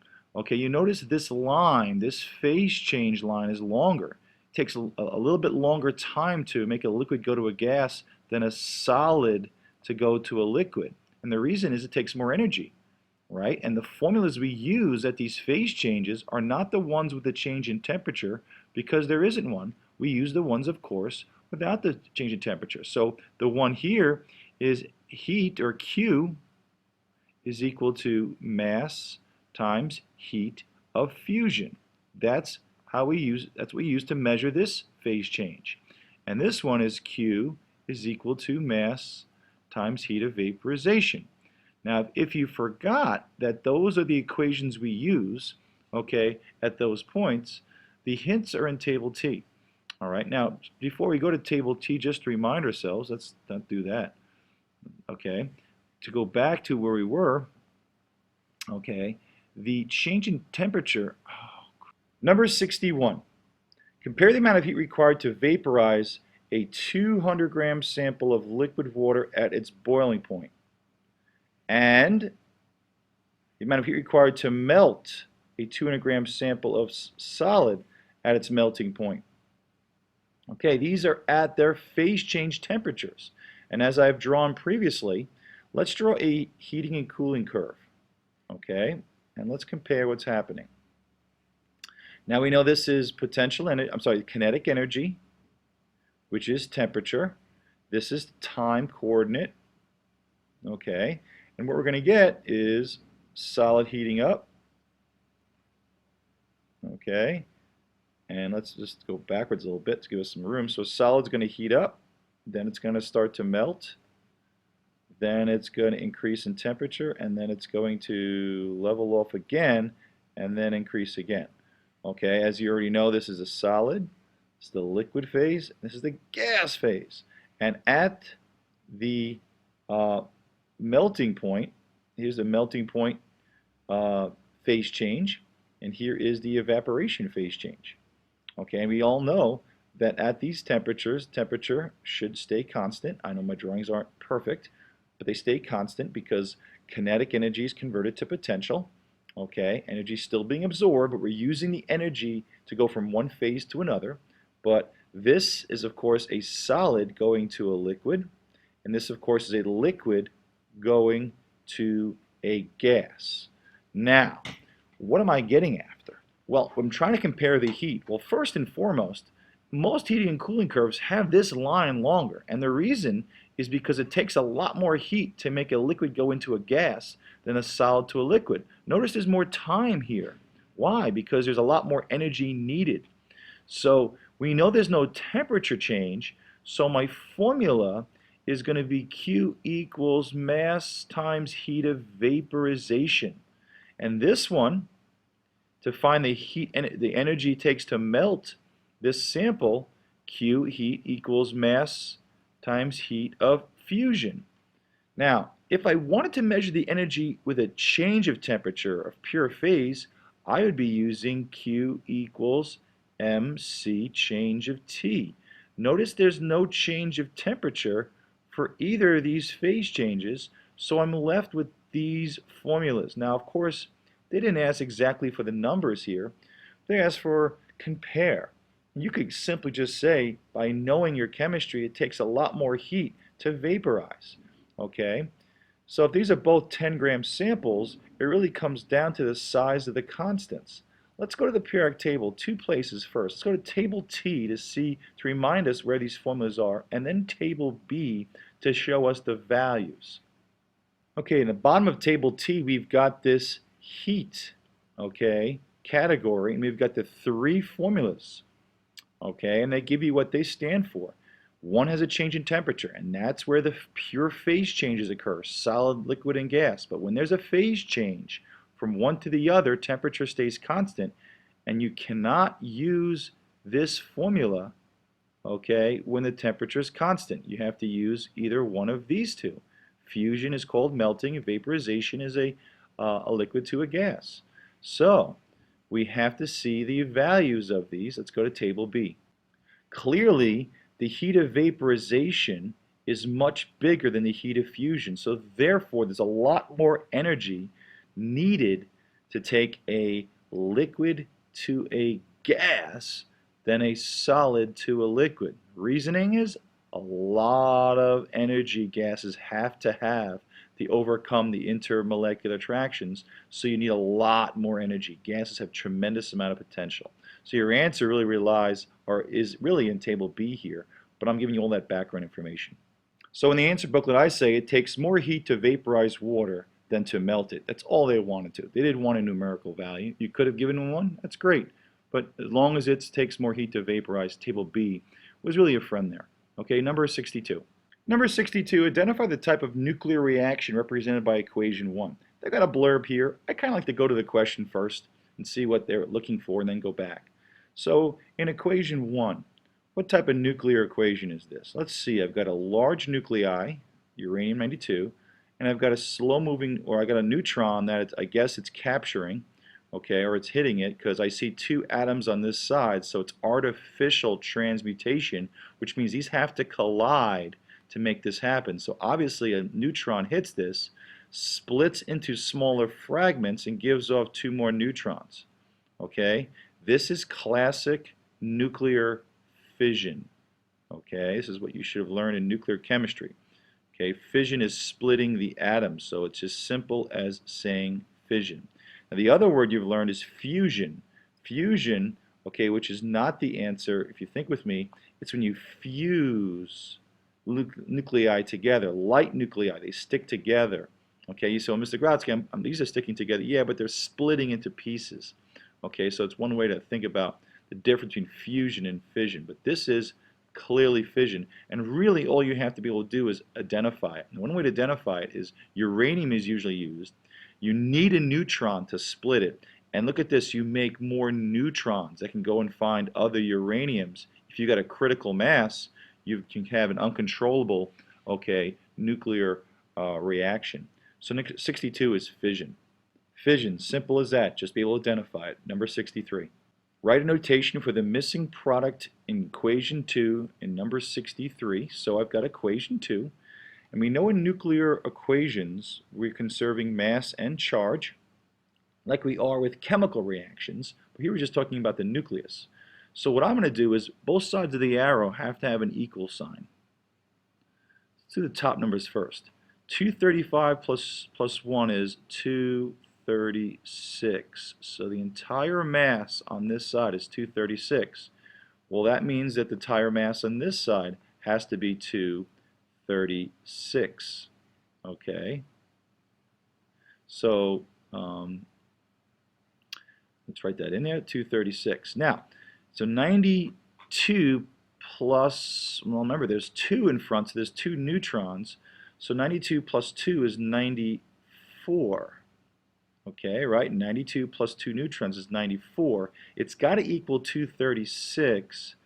you notice this line, this phase change line is longer. It takes a little bit longer time to make a liquid go to a gas than a solid to go to a liquid. And the reason is it takes more energy, right? And the formulas we use at these phase changes are not the ones with the change in temperature because there isn't one. We use the ones, of course, without the change in temperature. So the one here is heat, or Q, is equal to mass times heat of fusion. That's what we use to measure this phase change. And this one is Q is equal to mass times heat of vaporization. Now, if you forgot that those are the equations we use, okay, at those points, the hints are in table T. All right, now, before we go to table T, just to remind ourselves, let's not do that, okay, to go back to where we were, okay, the change in temperature, number 61. Compare the amount of heat required to vaporize a 200-gram sample of liquid water at its boiling point, and the amount of heat required to melt a 200-gram sample of solid at its melting point. Okay, these are at their phase change temperatures. And as I've drawn previously, let's draw a heating and cooling curve. Okay, and let's compare what's happening. Now we know this is kinetic energy, which is temperature. This is time coordinate. Okay, and what we're going to get is solid heating up. Okay, and let's just go backwards a little bit to give us some room. So solid's going to heat up, then it's going to start to melt, then it's going to increase in temperature, and then it's going to level off again, and then increase again. Okay, as you already know, this is a solid, this is the liquid phase, this is the gas phase. And at the melting point, here's the melting point phase change, and here is the evaporation phase change. Okay, and we all know that at these temperatures, temperature should stay constant. I know my drawings aren't perfect, but they stay constant because kinetic energy is converted to potential. Okay, energy is still being absorbed, but we're using the energy to go from one phase to another. But this is, of course, a solid going to a liquid, and this, of course, is a liquid going to a gas. Now, what am I getting after? Well, I'm trying to compare the heat. Well, first and foremost, most heating and cooling curves have this line longer, and the reason is because it takes a lot more heat to make a liquid go into a gas than a solid to a liquid. Notice there's more time here. Why? Because there's a lot more energy needed. So we know there's no temperature change, so my formula is going to be Q equals mass times heat of vaporization. And this one, to find the heat and the energy it takes to melt this sample, Q heat equals mass times heat of fusion. Now, if I wanted to measure the energy with a change of temperature of pure phase, I would be using Q equals MC change of T. Notice there's no change of temperature for either of these phase changes, so I'm left with these formulas. Now, of course, they didn't ask exactly for the numbers here. They asked for compare. You could simply just say, by knowing your chemistry, it takes a lot more heat to vaporize. Okay? So if these are both 10-gram samples, it really comes down to the size of the constants. Let's go to the periodic table, two places first. Let's go to table T to remind us where these formulas are, and then table B to show us the values. Okay, in the bottom of table T, we've got this heat, okay, category, and we've got the three formulas. Okay, and they give you what they stand for. One has a change in temperature, and that's where the pure phase changes occur, solid, liquid, and gas. But when there's a phase change from one to the other, temperature stays constant, and you cannot use this formula, okay, when the temperature is constant. You have to use either one of these two. Fusion is called melting, and vaporization is a liquid to a gas. So, we have to see the values of these. Let's go to table B. Clearly, the heat of vaporization is much bigger than the heat of fusion, so therefore there's a lot more energy needed to take a liquid to a gas than a solid to a liquid. Reasoning is a lot of energy gases have to overcome the intermolecular attractions, so you need a lot more energy. Gases have tremendous amount of potential. So your answer really is really in table B here, but I'm giving you all that background information. So in the answer booklet I say it takes more heat to vaporize water than to melt it. That's all they wanted to. They didn't want a numerical value. You could have given them one, that's great. But as long as it takes more heat to vaporize, table B was really a friend there. Okay, number 62. Number 62, identify the type of nuclear reaction represented by equation 1. They've got a blurb here. I kind of like to go to the question first and see what they're looking for and then go back. So in equation 1, what type of nuclear equation is this? Let's see, I've got a large nuclei, uranium-92, and I've got a slow-moving, or I got a neutron that I guess it's capturing, okay, or it's hitting it, because I see two atoms on this side, so it's artificial transmutation, which means these have to collide to make this happen. So obviously a neutron hits this, splits into smaller fragments, and gives off two more neutrons. Okay, this is classic nuclear fission. Okay, this is what you should have learned in nuclear chemistry. Okay, fission is splitting the atoms, so it's as simple as saying fission. Now the other word you've learned is fusion. Fusion, okay, which is not the answer. If you think with me, it's when you fuse nuclei together, light nuclei, they stick together. Okay, so Mr. Grodski, these are sticking together, yeah, but they're splitting into pieces. Okay, so it's one way to think about the difference between fusion and fission, but this is clearly fission, and really all you have to be able to do is identify it. And one way to identify it is uranium is usually used. You need a neutron to split it, and look at this, you make more neutrons that can go and find other uraniums. If you got a critical mass, you can have an uncontrollable, okay, nuclear reaction. So 62 is fission. Fission, simple as that, just be able to identify it. Number 63. Write a notation for the missing product in equation 2 in number 63. So I've got equation 2. And we know in nuclear equations we're conserving mass and charge like we are with chemical reactions. But here we're just talking about the nucleus. So what I'm going to do is both sides of the arrow have to have an equal sign. Let's do the top numbers first. 235 plus 1 is 236. So the entire mass on this side is 236. Well, that means that the entire mass on this side has to be 236. Okay. So let's write that in there, 236. Now, so 92 plus, well, remember there's 2 in front, so there's 2 neutrons. So 92 plus 2 is 94. Okay, right? 92 plus 2 neutrons is 94. It's got to equal 236.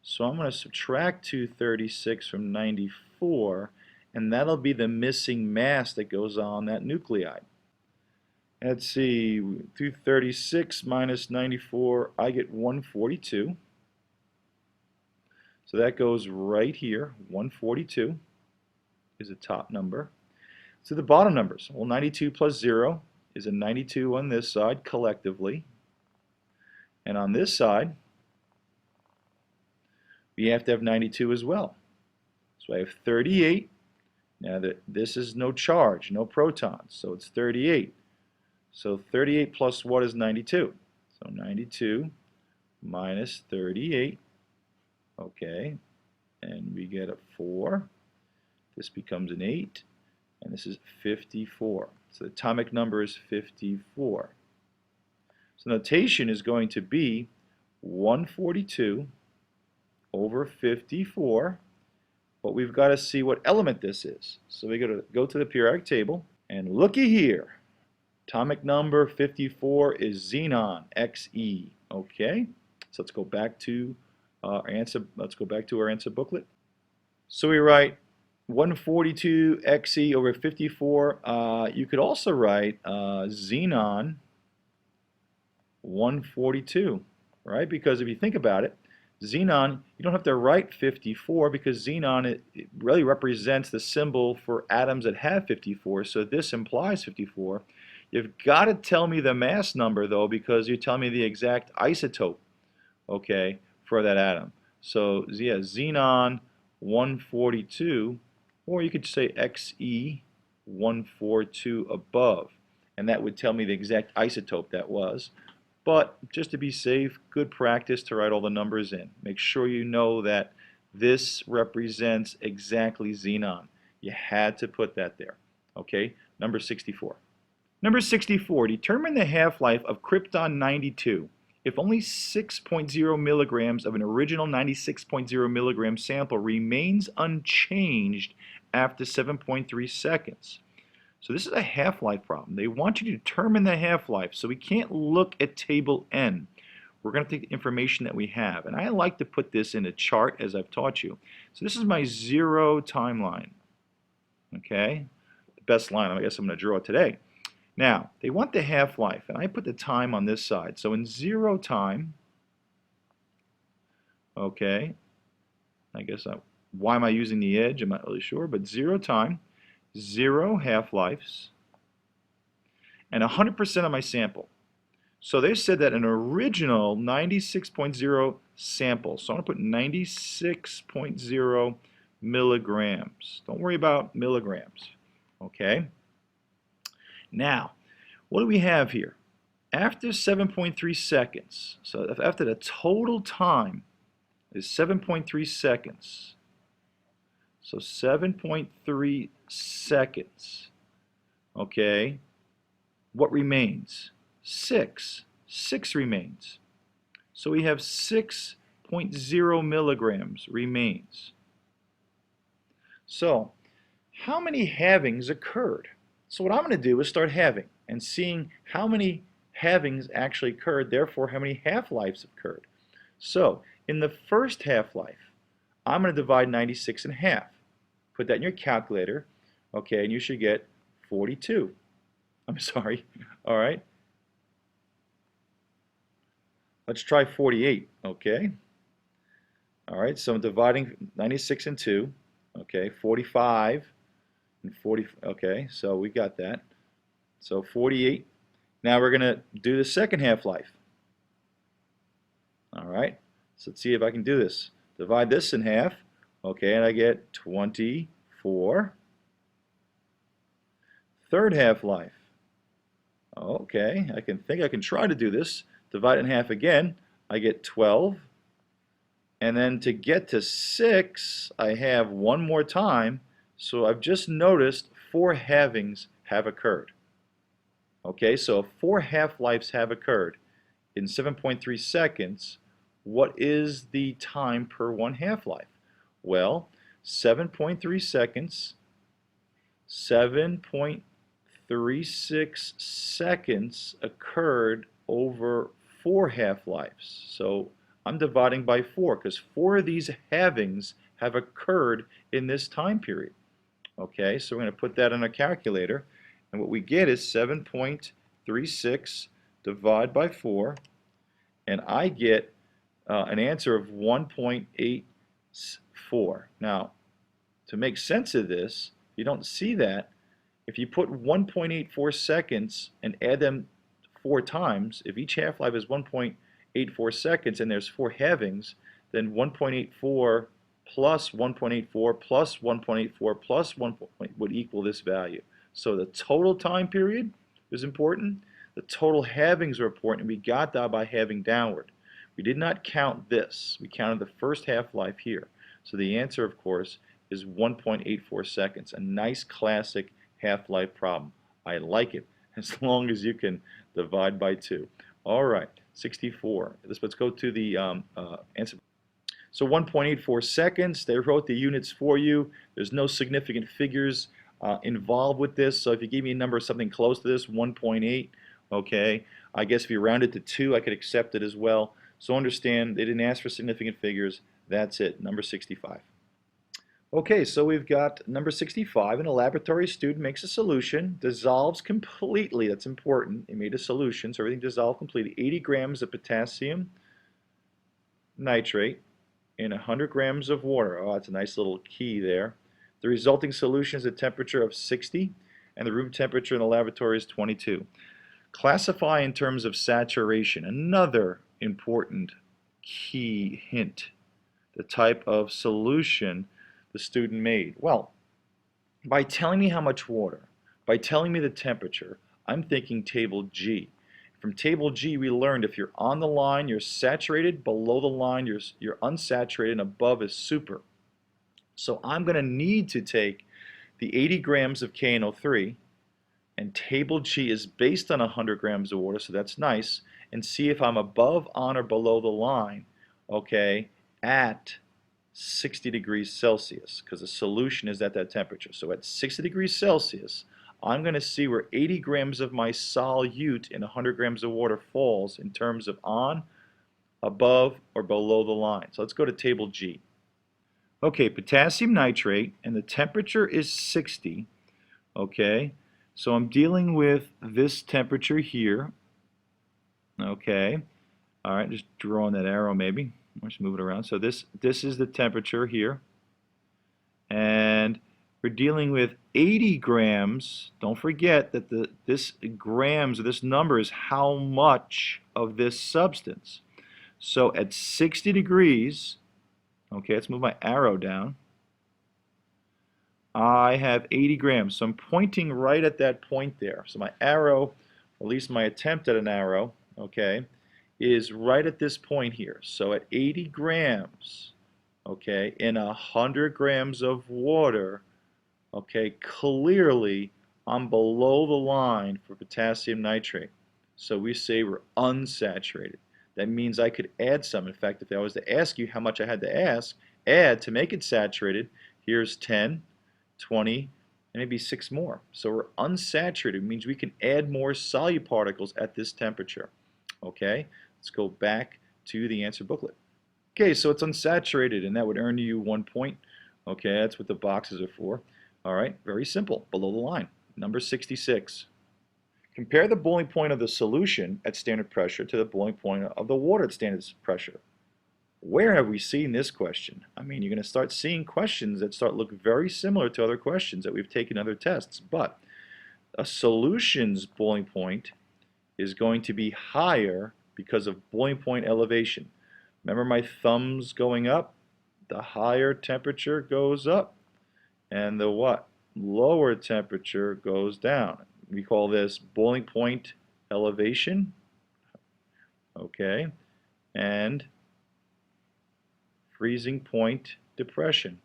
So I'm going to subtract 236 from 94, and that'll be the missing mass that goes on that nuclide. Let's see, 236 minus 94, I get 142. So that goes right here, 142 is the top number. So the bottom numbers, well, 92 plus 0 is a 92 on this side collectively. And on this side, we have to have 92 as well. So I have 38. Now this is no charge, no protons, so it's 38. So 38 plus what is 92? So 92 minus 38, okay, and we get a 4. This becomes an 8, and this is 54. So the atomic number is 54. So notation is going to be 142 over 54, but we've got to see what element this is. So we got to go to the periodic table, and looky here. Atomic number 54 is xenon, Xe. Okay, so let's go back to our answer. Let's go back to our answer booklet. So we write 142 Xe over 54. You could also write xenon 142, right? Because if you think about it, xenon, you don't have to write 54 because xenon it really represents the symbol for atoms that have 54. So this implies 54. You've got to tell me the mass number, though, because you tell me the exact isotope, okay, for that atom. So, yeah, xenon 142, or you could say Xe 142 above, and that would tell me the exact isotope that was. But just to be safe, good practice to write all the numbers in. Make sure you know that this represents exactly xenon. You had to put that there. Okay, number 64. Number 64, determine the half-life of krypton 92 if only 6.0 milligrams of an original 96.0 milligram sample remains unchanged after 7.3 seconds. So this is a half-life problem. They want you to determine the half-life, so we can't look at table N. We're going to take the information that we have, and I like to put this in a chart as I've taught you. So this is my 0 timeline, okay? The best line I guess I'm going to draw today. Now, they want the half-life, and I put the time on this side. So in 0 time, okay, why am I using the edge? I'm not really sure, but 0 time, 0 half-lives, and 100% of my sample. So they said that an original 96.0 sample, so I'm going to put 96.0 milligrams. Don't worry about milligrams, okay? Now, what do we have here? After 7.3 seconds, so after the total time is 7.3 seconds, so 7.3 seconds, okay, what remains? 6 remains. So we have 6.0 milligrams remains. So, how many halvings occurred? So what I'm going to do is start halving and seeing how many halvings actually occurred, therefore how many half-lives occurred. So in the first half-life, I'm going to divide 96 in half. Put that in your calculator, okay, and you should get 42. I'm sorry, all right. Let's try 48, okay. All right, so I'm dividing 96 in 2, okay, 45. And 40, okay, so we got that. So 48. Now we're going to do the second half-life. All right, so let's see if I can do this. Divide this in half, okay, and I get 24. Third half-life. Okay, I can try to do this. Divide it in half again, I get 12. And then to get to 6, I have one more time. So I've just noticed 4 halvings have occurred. Okay, so if 4 half-lives have occurred in 7.3 seconds, what is the time per one half-life? Well, 7.3 seconds, 7.36 seconds occurred over 4 half-lives. So I'm dividing by 4 because 4 of these halvings have occurred in this time period. Okay, so we're going to put that on a calculator, and what we get is 7.36 divided by 4, and I get an answer of 1.84. Now, to make sense of this, you don't see that. If you put 1.84 seconds and add them 4 times, if each half-life is 1.84 seconds and there's 4 halvings, then 1.84 plus 1.84 plus 1.84 plus 1 would equal this value. So the total time period is important. The total halvings are important, and we got that by halving downward. We did not count this. We counted the first half-life here. So the answer, of course, is 1.84 seconds. A nice classic half-life problem. I like it, as long as you can divide by 2. All right, 64. Let's go to the answer. So 1.84 seconds, they wrote the units for you. There's no significant figures involved with this, so if you give me a number something close to this, 1.8, okay. I guess if you round it to 2, I could accept it as well. So understand, they didn't ask for significant figures. That's it, number 65. Okay, so we've got number 65. In a laboratory, a student makes a solution, dissolves completely, that's important. He made a solution, so everything dissolved completely. 80 grams of potassium nitrate in 100 grams of water. Oh, that's a nice little key there. The resulting solution is a temperature of 60, and the room temperature in the laboratory is 22. Classify in terms of saturation. Another important key hint. The type of solution the student made. Well, by telling me how much water, by telling me the temperature, I'm thinking table G. From table G, we learned if you're on the line, you're saturated. Below the line, you're unsaturated, and above is super. So I'm going to need to take the 80 grams of KNO3, and table G is based on 100 grams of water, so that's nice. and see if I'm above, on, or below the line, okay, at 60 degrees Celsius, because the solution is at that temperature. So at 60 degrees Celsius, I'm going to see where 80 grams of my solute in 100 grams of water falls in terms of on, above, or below the line. So let's go to table G. Okay, potassium nitrate, and the temperature is 60, okay? So I'm dealing with this temperature here, okay? All right, just drawing that arrow maybe. Let's move it around. So this is the temperature here, and we're dealing with 80 grams. Don't forget that this grams, or this number, is how much of this substance. So at 60 degrees, okay, let's move my arrow down. I have 80 grams. So I'm pointing right at that point there. So my arrow, or at least my attempt at an arrow, okay, is right at this point here. So at 80 grams, okay, in 100 grams of water, okay, clearly I'm below the line for potassium nitrate. So we say we're unsaturated. That means I could add some. In fact, if I was to ask you how much I had to add to make it saturated, here's 10, 20, and maybe 6 more. So we're unsaturated. It means we can add more solute particles at this temperature. Okay, let's go back to the answer booklet. Okay, so it's unsaturated, and that would earn you 1 point. Okay, that's what the boxes are for. All right, very simple, below the line. Number 66. Compare the boiling point of the solution at standard pressure to the boiling point of the water at standard pressure. Where have we seen this question? I mean, you're going to start seeing questions that start look very similar to other questions that we've taken in other tests, but a solution's boiling point is going to be higher because of boiling point elevation. Remember my thumbs going up? The higher temperature goes up, and the what? Lower temperature goes down. We call this boiling point elevation, okay, and freezing point depression.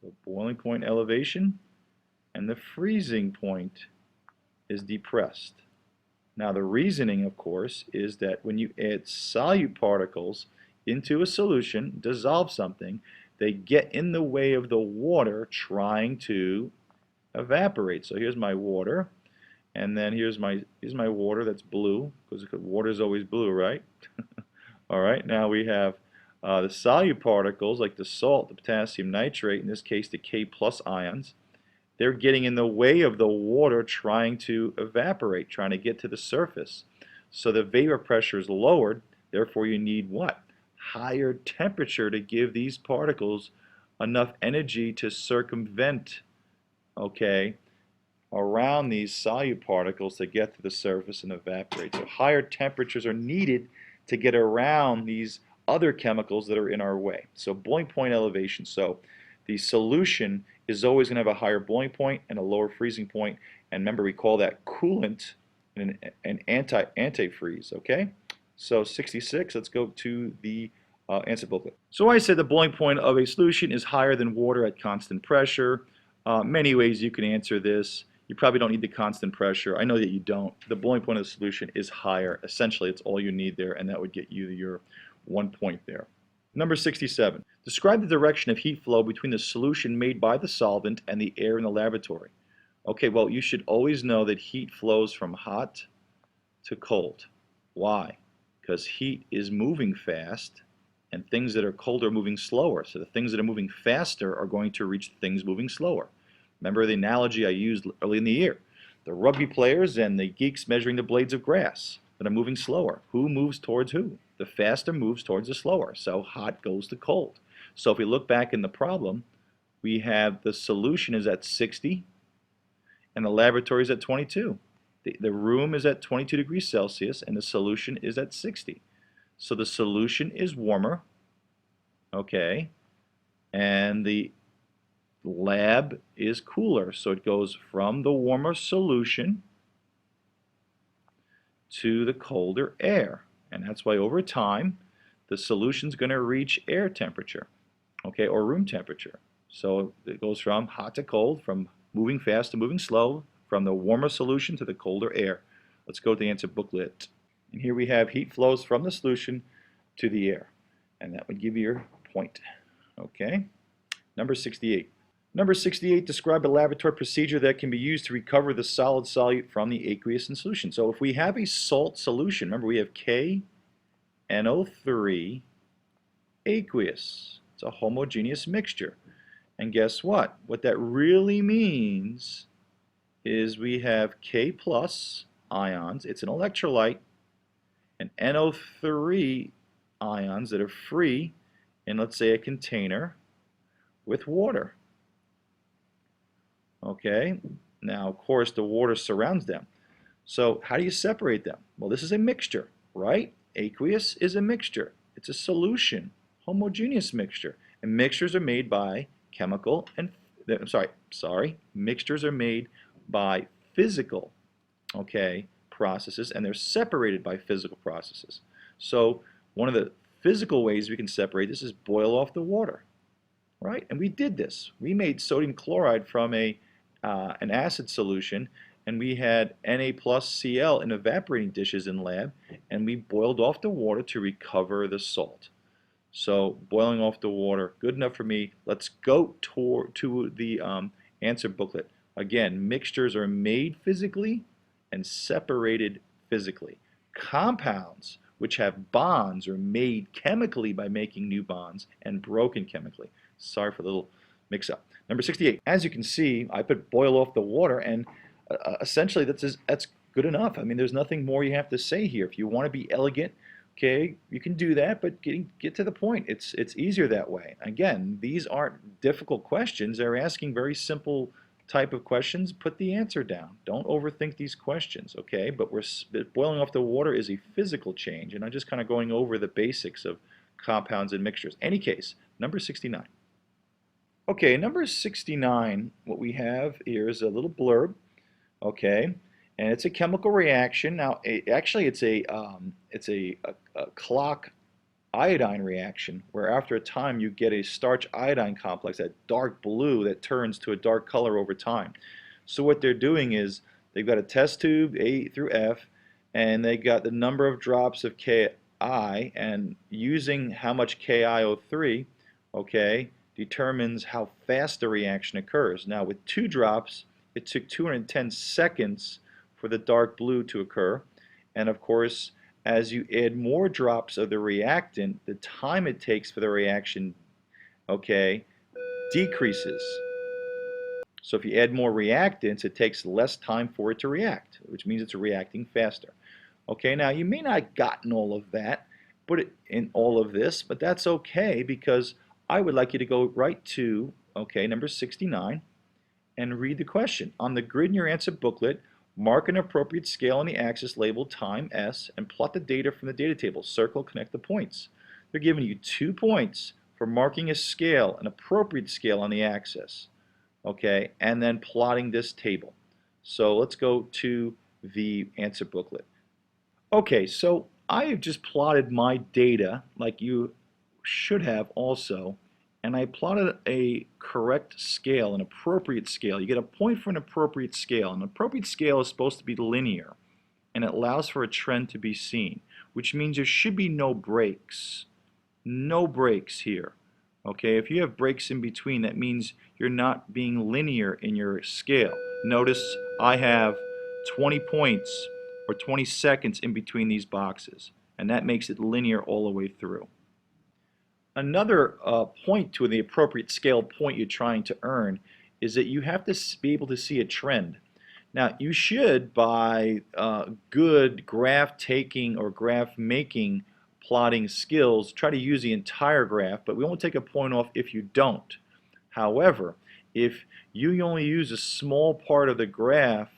So boiling point elevation and the freezing point is depressed. Now the reasoning, of course, is that when you add solute particles into a solution, dissolve something, they get in the way of the water trying to evaporate. So here's my water, and then here's my water that's blue, because water is always blue, right? All right, now we have the solute particles like the salt, the potassium nitrate, in this case the K plus ions. They're getting in the way of the water trying to evaporate, trying to get to the surface. So the vapor pressure is lowered, therefore you need what? Higher temperature to give these particles enough energy to circumvent, okay, around these solute particles to get to the surface and evaporate. So higher temperatures are needed to get around these other chemicals that are in our way. So boiling point elevation. So the solution is always going to have a higher boiling point and a lower freezing point. And remember, we call that coolant and an antifreeze, okay? So 66, let's go to the answer booklet. So I said the boiling point of a solution is higher than water at constant pressure. Many ways you can answer this. You probably don't need the constant pressure. I know that you don't. The boiling point of the solution is higher. Essentially, it's all you need there, and that would get you your 1 point there. Number 67. Describe the direction of heat flow between the solution made by the solvent and the air in the laboratory. Okay, well, you should always know that heat flows from hot to cold. Why? Because heat is moving fast, and things that are cold are moving slower. So the things that are moving faster are going to reach things moving slower. Remember the analogy I used early in the year. The rugby players and the geeks measuring the blades of grass that are moving slower. Who moves towards who? The faster moves towards the slower. So hot goes to cold. So if we look back in the problem, we have the solution is at 60 and the laboratory is at 22. The room is at 22 degrees Celsius and the solution is at 60. So the solution is warmer, okay, and the lab is cooler. So it goes from the warmer solution to the colder air. And that's why over time, the solution's going to reach air temperature, okay, or room temperature. So it goes from hot to cold, from moving fast to moving slow, from the warmer solution to the colder air. Let's go to the answer booklet. And here we have heat flows from the solution to the air. And that would give you your point. Okay. Number 68. Number 68, describe a laboratory procedure that can be used to recover the solid solute from the aqueous in solution. So if we have a salt solution, remember we have KNO3 aqueous. It's a homogeneous mixture. And guess what? What that really means is we have K plus ions. It's an electrolyte, and NO3 ions that are free in, let's say, a container with water. Okay, now of course the water surrounds them. So how do you separate them? Well, this is a mixture, right? Aqueous is a mixture. It's a solution, homogeneous mixture. And mixtures are made by mixtures are made by physical, okay, processes, and they're separated by physical processes. So one of the physical ways we can separate this is boil off the water, right? And we did this. We made sodium chloride from an acid solution, and we had Na plus Cl in evaporating dishes in lab, and we boiled off the water to recover the salt. So boiling off the water, good enough for me. Let's go to the answer booklet. Again, mixtures are made physically and separated physically. Compounds, which have bonds, are made chemically by making new bonds and broken chemically. Sorry for the little mix-up. Number 68. As you can see, I put boil off the water, and essentially that's good enough. I mean, there's nothing more you have to say here. If you want to be elegant, okay, you can do that, but get to the point. It's easier that way. Again, these aren't difficult questions. They're asking very simple type of questions. Put the answer down. Don't overthink these questions, okay? But boiling off the water is a physical change, and I'm just kind of going over the basics of compounds and mixtures. Any case, number 69. Okay, number 69, what we have here is a little blurb, okay? And it's a chemical reaction. Now, actually, it's a clock iodine reaction, where after a time you get a starch iodine complex, that dark blue that turns to a dark color over time. So what they're doing is they've got a test tube A through F, and they got the number of drops of Ki, and using how much KiO3, okay, determines how fast the reaction occurs. Now, with 2 drops, it took 210 seconds for the dark blue to occur, and of course, as you add more drops of the reactant, the time it takes for the reaction, okay, decreases. So if you add more reactants, it takes less time for it to react, which means it's reacting faster. Okay, now you may not have gotten all of that, in all of this, but that's okay, because I would like you to go right to, okay, number 69, and read the question. On the grid in your answer booklet, mark an appropriate scale on the axis labeled time S and plot the data from the data table. Circle, connect the points. They're giving you 2 points for marking a scale, an appropriate scale on the axis, okay, and then plotting this table. So let's go to the answer booklet. Okay, so I have just plotted my data like you should have also, and I plotted a correct scale, an appropriate scale. You get a point for an appropriate scale. An appropriate scale is supposed to be linear, and it allows for a trend to be seen, which means there should be no breaks. No breaks here. Okay, if you have breaks in between, that means you're not being linear in your scale. Notice I have 20 points or 20 seconds in between these boxes, and that makes it linear all the way through. Another point to the appropriate scale point you're trying to earn is that you have to be able to see a trend. Now, you should, by good graph taking or graph making plotting skills, try to use the entire graph, but we won't take a point off if you don't. However, if you only use a small part of the graph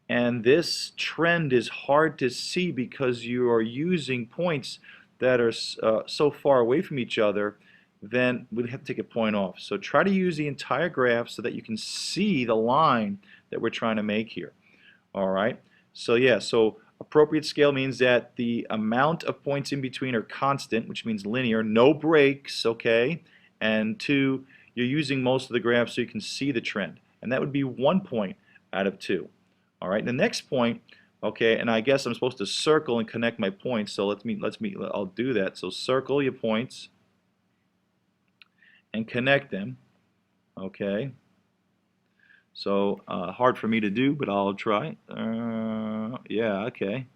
and this trend is hard to see because you are using points that are so far away from each other, then we'd have to take a point off. So try to use the entire graph so that you can see the line that we're trying to make here. All right. So yeah, so appropriate scale means that the amount of points in between are constant, which means linear, no breaks, okay? And 2, you're using most of the graph so you can see the trend. And that would be 1 point out of 2. All right, the next point, Okay, and I guess I'm supposed to circle and connect my points. So I'll do that. So circle your points and connect them. Okay. So hard for me to do, but I'll try. Yeah, okay.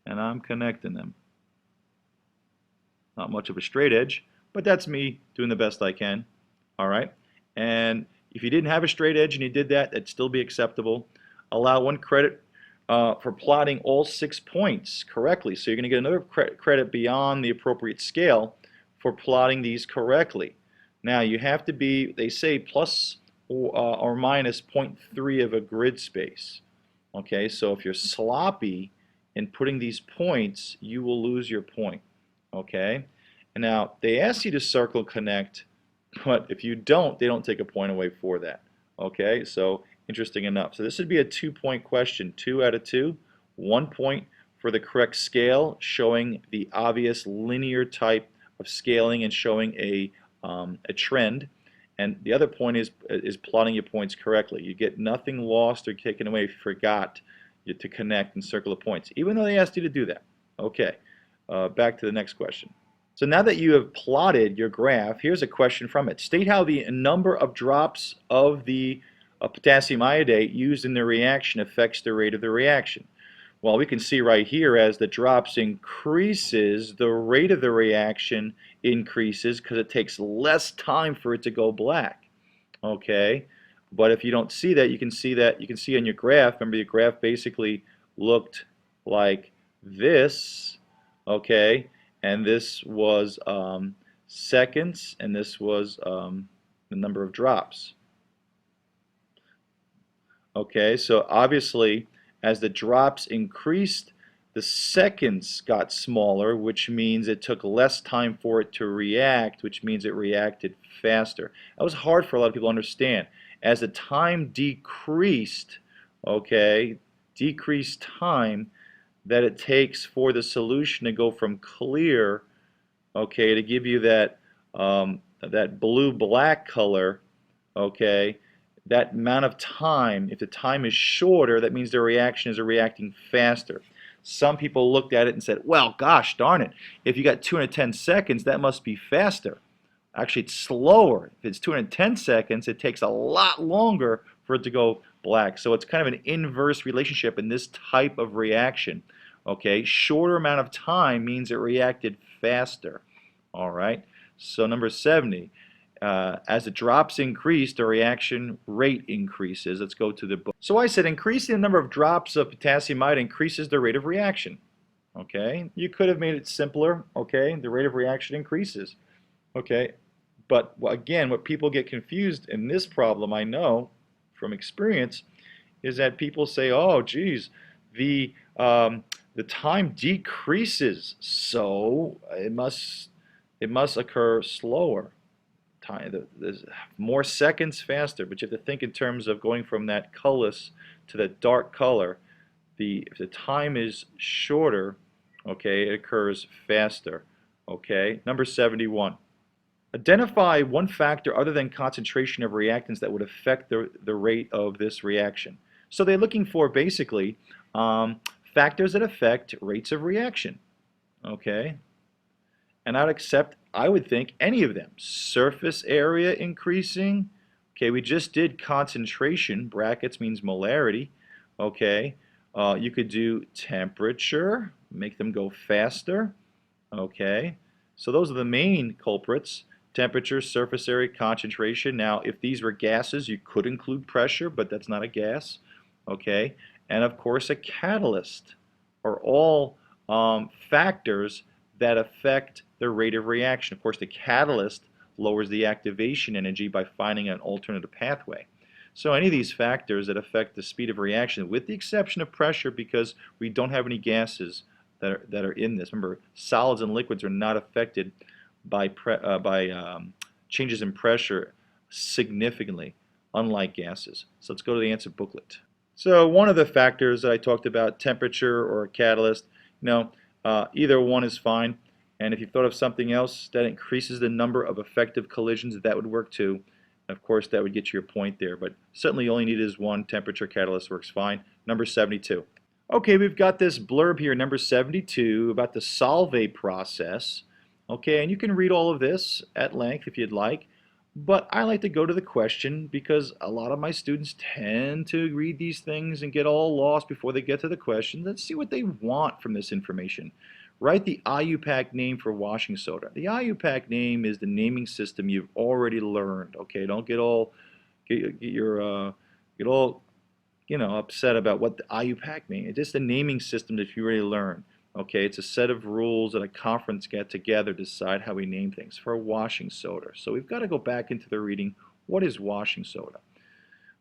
And I'm connecting them. Not much of a straight edge, but that's me doing the best I can. All right. And if you didn't have a straight edge and you did that, that'd still be acceptable. Allow one credit for plotting all 6 points correctly. So you're going to get another credit beyond the appropriate scale for plotting these correctly. Now you have to be, they say, plus or minus 0.3 of a grid space. Okay, so if you're sloppy in putting these points, you will lose your point. Okay, and now they ask you to circle connect, but if you don't, they don't take a point away for that. Okay, so interesting enough. So this would be a 2-point question, 2 out of 2, 1 point for the correct scale, showing the obvious linear type of scaling and showing a trend. And the other point is plotting your points correctly. You get nothing lost or taken away if you forgot to connect and circle the points, even though they asked you to do that. Okay, back to the next question. So now that you have plotted your graph, here's a question from it. State how the number of drops of the potassium iodate used in the reaction affects the rate of the reaction. Well, we can see right here as the drops increases, the rate of the reaction increases because it takes less time for it to go black. Okay, but if you don't see that, you can see on your graph. Remember, your graph basically looked like this. Okay, and this was seconds, and this was the number of drops. Okay, so obviously as the drops increased, the seconds got smaller, which means it took less time for it to react, which means it reacted faster. That was hard for a lot of people to understand. As the time decreased, okay, decreased time that it takes for the solution to go from clear, okay, to give you that that blue-black color, okay, that amount of time, if the time is shorter, that means the reaction is reacting faster. Some people looked at it and said, well, gosh darn it, if you got 210 seconds, that must be faster. Actually, it's slower. If it's 210 seconds, it takes a lot longer for it to go black. So it's kind of an inverse relationship in this type of reaction. Okay, shorter amount of time means it reacted faster. All right, so number 70. As the drops increase, the reaction rate increases. Let's go to the book. So I said increasing the number of drops of potassium iodide increases the rate of reaction. Okay, you could have made it simpler. Okay, the rate of reaction increases. Okay, but again, what people get confused in this problem, I know from experience, is that people say, "Oh, geez, the time decreases, so it must occur slower." There's more seconds faster, but you have to think in terms of going from that colorless to the dark color. If the time is shorter, okay, it occurs faster. Okay, number 71. Identify one factor other than concentration of reactants that would affect the rate of this reaction. So they're looking for basically factors that affect rates of reaction. Okay, and I would think any of them. Surface area increasing. Okay, we just did concentration. Brackets means molarity. Okay, you could do temperature, make them go faster. Okay, so those are the main culprits. Temperature, surface area, concentration. Now, if these were gases, you could include pressure, but that's not a gas. Okay, and of course a catalyst are all factors that affect the rate of reaction. Of course, the catalyst lowers the activation energy by finding an alternative pathway. So any of these factors that affect the speed of reaction, with the exception of pressure, because we don't have any gases that are in this. Remember, solids and liquids are not affected by changes in pressure significantly, unlike gases. So let's go to the answer booklet. So one of the factors that I talked about, temperature or a catalyst, either one is fine. And if you thought of something else that increases the number of effective collisions, that would work too. Of course, that would get you your point there, but certainly you only need is one. Temperature catalyst works fine. Number 72. Okay, we've got this blurb here, number 72, about the solvate process. Okay, and you can read all of this at length if you'd like, but I like to go to the question because a lot of my students tend to read these things and get all lost before they get to the question. Let's see what they want from this information. Write the IUPAC name for washing soda. The IUPAC name is the naming system you've already learned. Okay, don't get all get all upset about what the IUPAC means. It's just a naming system that you already learned. Okay, it's a set of rules that a conference get together to decide how we name things for a washing soda. So we've got to go back into the reading. What is washing soda?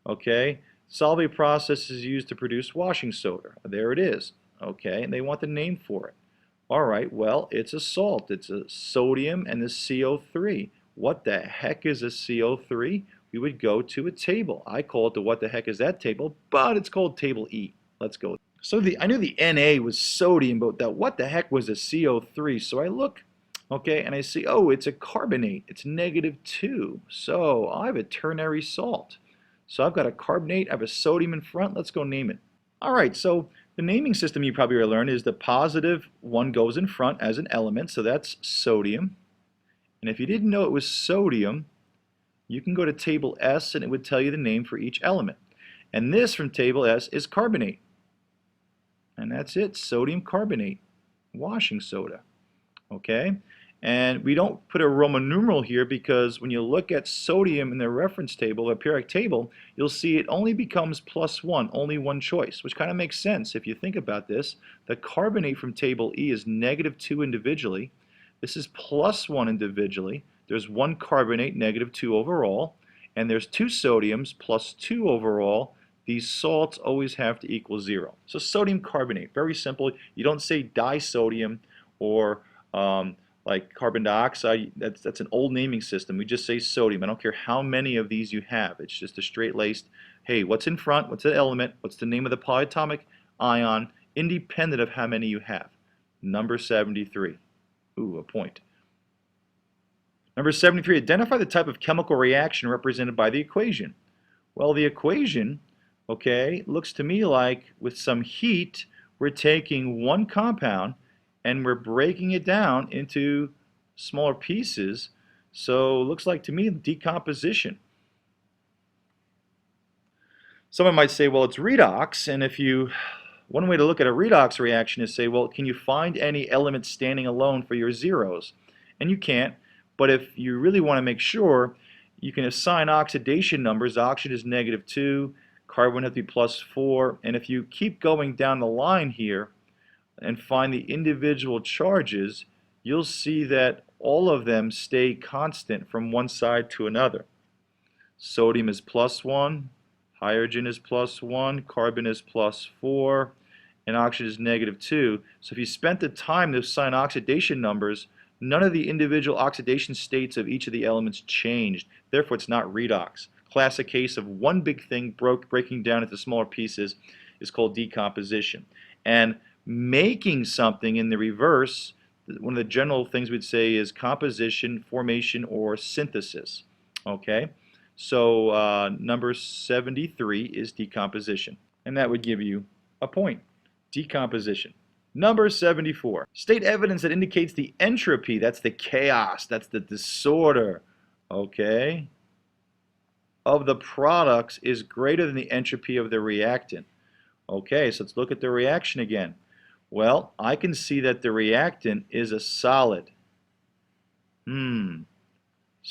Okay, solvate process is used to produce washing soda. There it is. Okay, and they want the name for it. All right, well, it's a salt. It's a sodium and the CO3. What the heck is a CO3? We would go to a table. I call it the what the heck is that table, but it's called table E. Let's go. So I knew the Na was sodium, but that what the heck was a CO3? So I look, okay, and I see, oh, it's a carbonate. It's -2. So I have a ternary salt. So I've got a carbonate, I have a sodium in front. Let's go name it. All right, so the naming system you probably already learned is the positive one goes in front as an element, so that's sodium. And if you didn't know it was sodium, you can go to table S and it would tell you the name for each element. And this from table S is carbonate. And that's it, sodium carbonate, washing soda. Okay? And we don't put a Roman numeral here because when you look at sodium in the reference table, the periodic table, you'll see it only becomes +1, only one choice, which kind of makes sense if you think about this. The carbonate from table E is -2 individually. This is +1 individually. There's one carbonate, -2 overall, and there's two sodiums, +2 overall. These salts always have to equal 0. So sodium carbonate, very simple. You don't say disodium or like carbon dioxide. That's an old naming system. We just say sodium. I don't care how many of these you have. It's just a straight-laced, hey, what's in front? What's the element? What's the name of the polyatomic ion? Independent of how many you have. Number 73. Ooh, a point. Number 73, identify the type of chemical reaction represented by the equation. Well, the equation, okay, looks to me like with some heat, we're taking one compound and we're breaking it down into smaller pieces. So it looks like to me decomposition. Someone might say, well, it's redox, and one way to look at a redox reaction is say, well, can you find any elements standing alone for your zeros? And you can't, but if you really want to make sure, you can assign oxidation numbers. Oxygen is -2, carbon has to be +4, and if you keep going down the line here and find the individual charges, you'll see that all of them stay constant from one side to another. Sodium is +1, hydrogen is +1, carbon is +4, and oxygen is -2. So if you spent the time to assign oxidation numbers, none of the individual oxidation states of each of the elements changed. Therefore, it's not redox. Classic case of one big thing breaking down into smaller pieces is called decomposition. And making something in the reverse, one of the general things we'd say is composition, formation, or synthesis. Okay? So number 73 is decomposition. And that would give you a point. Decomposition. Number 74. State evidence that indicates the entropy, that's the chaos, that's the disorder, okay, of the products is greater than the entropy of the reactant. Okay, so let's look at the reaction again. Well, I can see that the reactant is a solid. So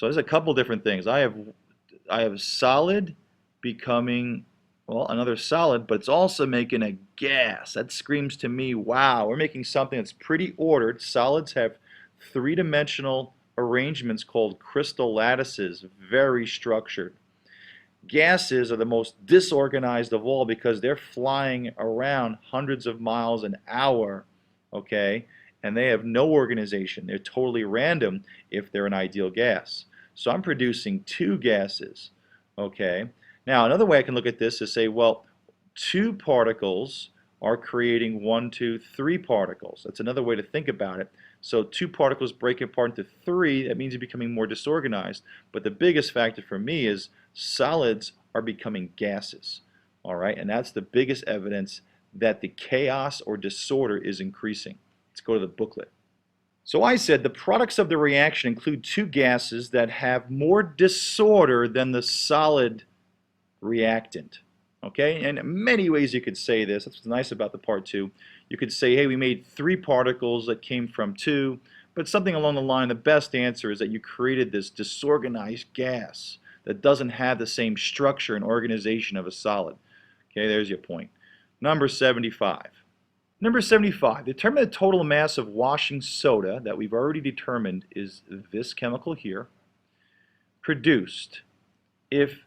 there's a couple different things. I have solid becoming, well, another solid, but it's also making a gas. That screams to me, wow, we're making something that's pretty ordered. Solids have three-dimensional arrangements called crystal lattices, very structured. Gases are the most disorganized of all because they're flying around hundreds of miles an hour, okay, and they have no organization. They're totally random if they're an ideal gas. So I'm producing two gases, okay. Now, another way I can look at this is say, well, two particles are creating 1, 2, 3 particles. That's another way to think about it. So 2 particles break apart into 3, that means you're becoming more disorganized. But the biggest factor for me is solids are becoming gases. All right, and that's the biggest evidence that the chaos or disorder is increasing. Let's go to the booklet. So I said the products of the reaction include 2 gases that have more disorder than the solid reactant. Okay, and in many ways you could say this. That's what's nice about the part 2. You could say, hey, we made 3 particles that came from 2, but something along the line, the best answer is that you created this disorganized gas that doesn't have the same structure and organization of a solid. Okay, there's your point. Number 75. Number 75, determine the total mass of washing soda that we've already determined is this chemical here, produced if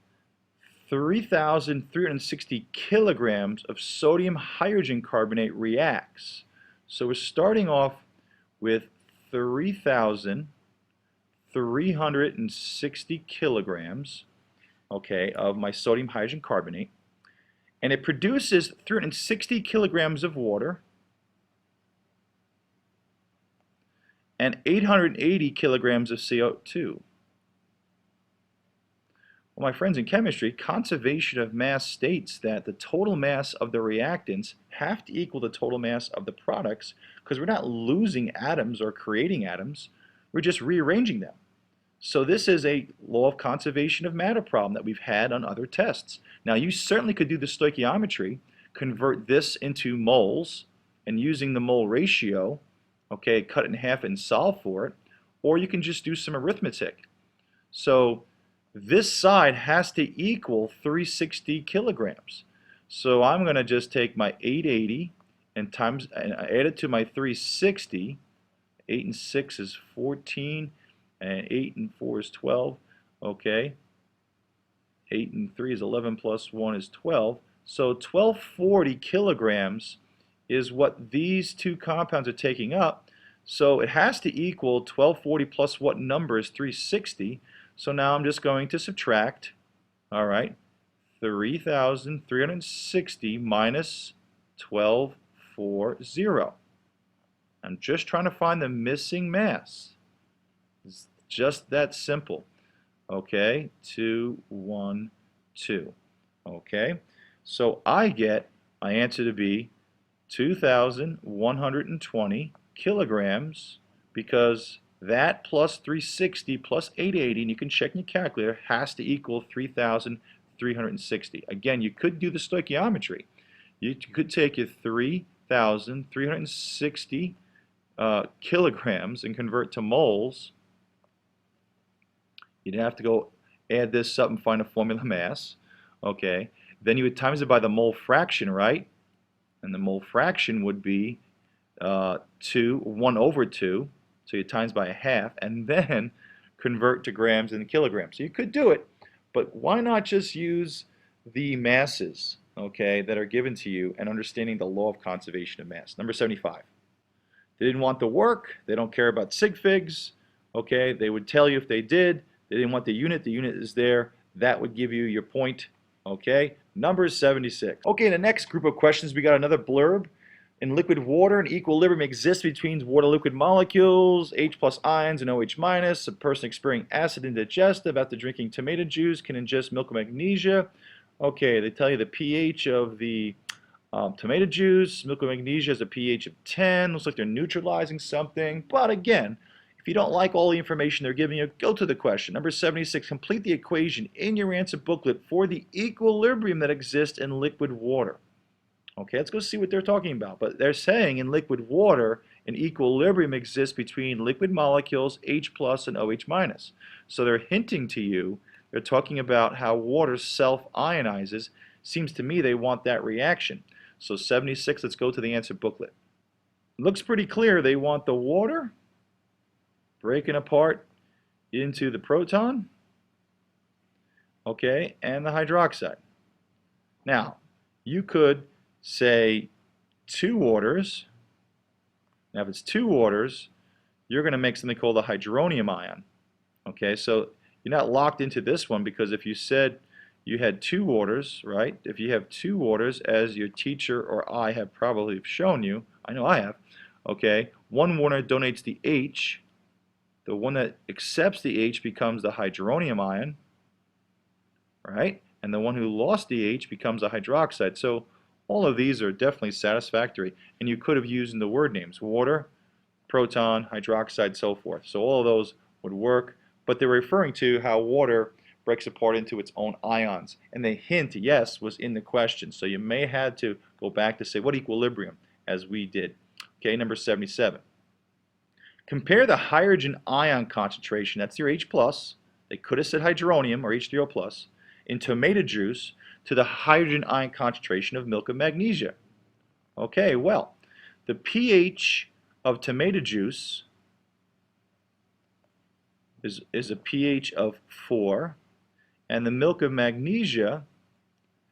3,360 kilograms of sodium hydrogen carbonate reacts. So we're starting off with 3,360 kilograms, okay, of my sodium hydrogen carbonate, and it produces 360 kilograms of water and 880 kilograms of CO2. Well, my friends, in chemistry, conservation of mass states that the total mass of the reactants have to equal the total mass of the products, because we're not losing atoms or creating atoms, we're just rearranging them. So this is a law of conservation of matter problem that we've had on other tests. Now you certainly could do the stoichiometry, convert this into moles, and using the mole ratio, okay, cut it in half and solve for it, or you can just do some arithmetic. So this side has to equal 360 kilograms. So I'm going to just take my 880 and add it to my 360. 8 and 6 is 14, and 8 and 4 is 12. Okay. 8 and 3 is 11 plus 1 is 12. So 1240 kilograms is what these 2 compounds are taking up. So it has to equal 1240 plus what number is 360. So now I'm just going to subtract, all right, 3,360 minus 1240. I'm just trying to find the missing mass. It's just that simple. Okay, 2, 1, 2. Okay, so I get my answer to be 2,120 kilograms, because that plus 360 plus 880, and you can check in your calculator, has to equal 3,360. Again, you could do the stoichiometry. You could take your 3,360 kilograms and convert to moles. You'd have to go add this up and find a formula mass. Okay, then you would times it by the mole fraction, right? And the mole fraction would be 1 over 2. So you times by a half, and then convert to grams and kilograms. So you could do it, but why not just use the masses, okay, that are given to you, and understanding the law of conservation of mass. Number 75. They didn't want the work. They don't care about sig figs. Okay, they would tell you if they did. They didn't want the unit. The unit is there. That would give you your point. Okay, number 76. Okay, the next group of questions, we got another blurb. In liquid water, an equilibrium exists between water-liquid molecules, H plus ions and OH minus. A person experiencing acid indigestion after drinking tomato juice can ingest milk of magnesia. Okay, they tell you the pH of the tomato juice. Milk of magnesia has a pH of 10. Looks like they're neutralizing something. But again, if you don't like all the information they're giving you, go to the question. Number 76, complete the equation in your answer booklet for the equilibrium that exists in liquid water. Okay, let's go see what they're talking about. But they're saying in liquid water, an equilibrium exists between liquid molecules H plus and OH minus. So they're hinting to you, they're talking about how water self-ionizes. Seems to me they want that reaction. So 76, let's go to the answer booklet. Looks pretty clear. They want the water breaking apart into the proton, okay, and the hydroxide. Now, you could say 2 waters. Now if it's 2 waters, you're going to make something called a hydronium ion. Okay, so you're not locked into this one, because if you said you had two waters, right? If you have two waters, as your teacher or I have probably shown you, I know I have, okay, one water donates the H. The one that accepts the H becomes the hydronium ion, right? And the one who lost the H becomes a hydroxide. So all of these are definitely satisfactory. And you could have used in the word names, water, proton, hydroxide, so forth. So all of those would work, but they're referring to how water breaks apart into its own ions. And the hint, yes, was in the question. So you may have to go back to say, what equilibrium, as we did. Okay, number 77. Compare the hydrogen ion concentration, that's your H+, they could have said hydronium or H3O+, in tomato juice to the hydrogen ion concentration of milk of magnesia. Okay, well, the pH of tomato juice is a pH of 4, and the milk of magnesia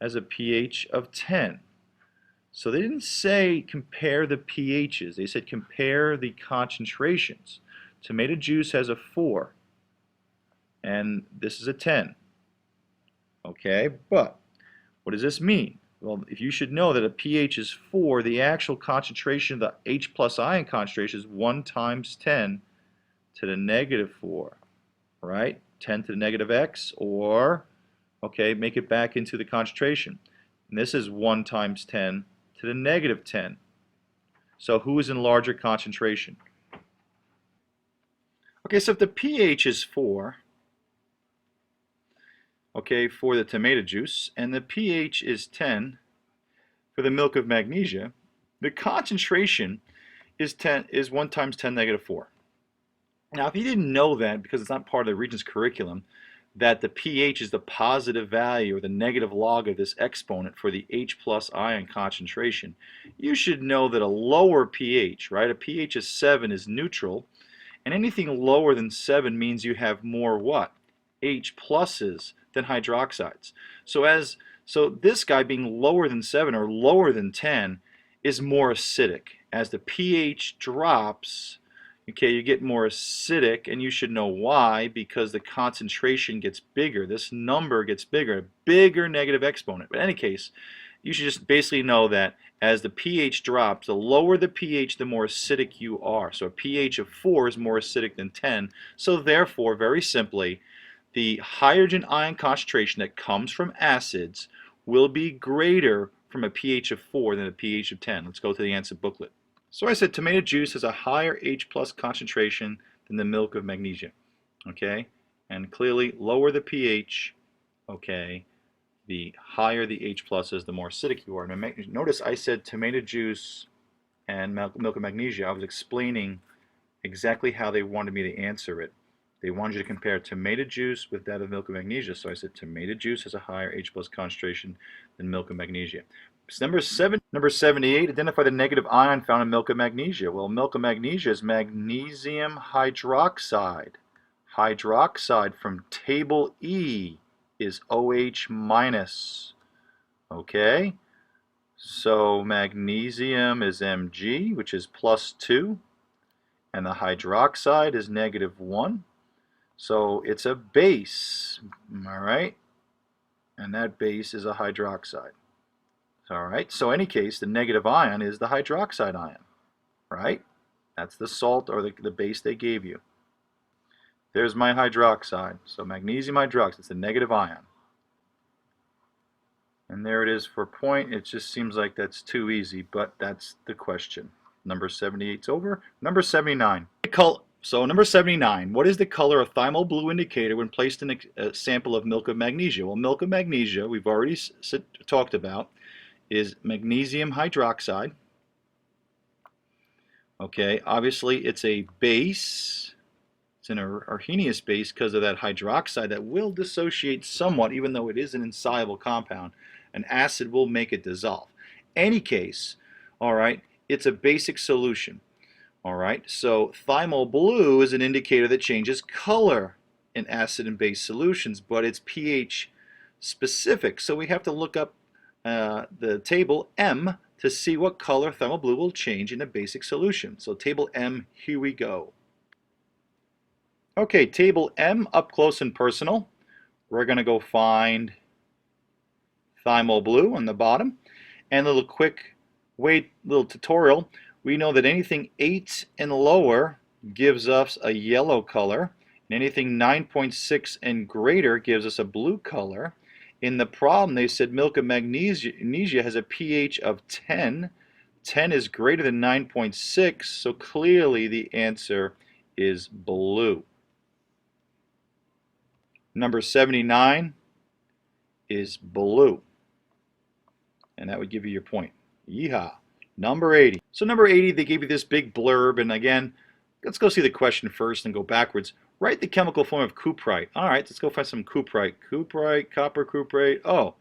has a pH of 10. So they didn't say compare the pHs, they said compare the concentrations. Tomato juice has a 4, and this is a 10. Okay, but what does this mean? Well, if you should know that a pH is 4, the actual concentration of the H plus ion concentration is 1 times 10 to the negative 4, right? 10 to the negative x, or, okay, make it back into the concentration. And this is 1 times 10 to the negative 10. So who is in larger concentration? Okay, so if the pH is 4, okay, for the tomato juice, and the pH is 10 for the milk of magnesia, the concentration is 1 times 10 negative 4. Now, if you didn't know that, because it's not part of the Regents curriculum, that the pH is the positive value or the negative log of this exponent for the H plus ion concentration, you should know that a lower pH, right, a pH of 7 is neutral, and anything lower than 7 means you have more what? H pluses than hydroxides. So this guy being lower than 7 or lower than 10 is more acidic. As the pH drops, okay, you get more acidic, and you should know why, because the concentration gets bigger. This number gets bigger, a bigger negative exponent. But in any case, you should just basically know that as the pH drops, the lower the pH, the more acidic you are. So a pH of 4 is more acidic than 10. So therefore, very simply, the hydrogen ion concentration that comes from acids will be greater from a pH of 4 than a pH of 10. Let's go to the answer booklet. So I said tomato juice has a higher H plus concentration than the milk of magnesia. Okay, and clearly lower the pH, okay, the higher the H plus is, the more acidic you are. Now notice I said tomato juice and milk of magnesia. I was explaining exactly how they wanted me to answer it. They wanted you to compare tomato juice with that of milk of magnesia. So I said tomato juice has a higher H plus concentration than milk of magnesia. Number 78, identify the negative ion found in milk of magnesia. Well, milk of magnesia is magnesium hydroxide. Hydroxide from table E is OH minus. Okay, so magnesium is Mg, which is plus 2, and the hydroxide is negative 1. So it's a base, all right? And that base is a hydroxide. All right, so in any case, the negative ion is the hydroxide ion, right? That's the salt or the base they gave you. There's my hydroxide. So magnesium hydroxide, it's the negative ion. And there it is for a point. It just seems like that's too easy, but that's the question. Number 78's over. Number 79. So number 79, what is the color of thymol blue indicator when placed in a sample of milk of magnesia? Well, milk of magnesia, we've already talked about, is magnesium hydroxide. Okay, obviously it's a base. It's an Arrhenius base because of that hydroxide that will dissociate somewhat, even though it is an insoluble compound. An acid will make it dissolve. Any case, all right, it's a basic solution. All right, so thymol blue is an indicator that changes color in acid and base solutions, but it's pH specific. So we have to look up the table M to see what color thymol blue will change in a basic solution. So table M, here we go. Okay, table M, up close and personal. We're going to go find thymol blue on the bottom. And a little quick little tutorial. We know that anything 8 and lower gives us a yellow color, and anything 9.6 and greater gives us a blue color. In the problem, they said milk of magnesia has a pH of 10. 10 is greater than 9.6, so clearly the answer is blue. Number 79 is blue. And that would give you your point. Yeehaw. Number 80. So number 80, they gave you this big blurb, and again, let's go see the question first and go backwards. Write the chemical form of cuprite. All right, let's go find some cuprite. Cuprite, copper cuprate. Oh,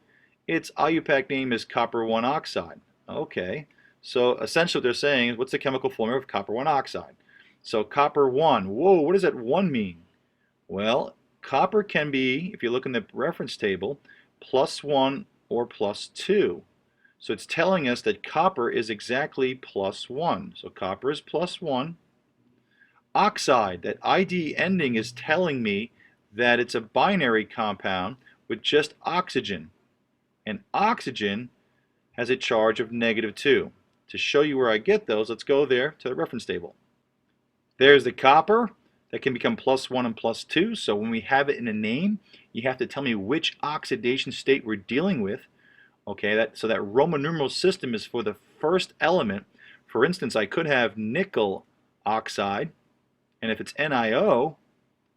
its IUPAC name is copper 1 oxide. Okay, so essentially what they're saying is, what's the chemical formula of copper 1 oxide? So copper 1, whoa, what does that 1 mean? Well, copper can be, if you look in the reference table, +1 or +2. So it's telling us that copper is exactly +1. So copper is +1. Oxide, that ID ending is telling me that it's a binary compound with just oxygen. And oxygen has a charge of -2. To show you where I get those, let's go there to the reference table. There's the copper. That can become +1 and +2. So when we have it in a name, you have to tell me which oxidation state we're dealing with. Okay, so that Roman numeral system is for the first element. For instance, I could have nickel oxide, and if it's NiO,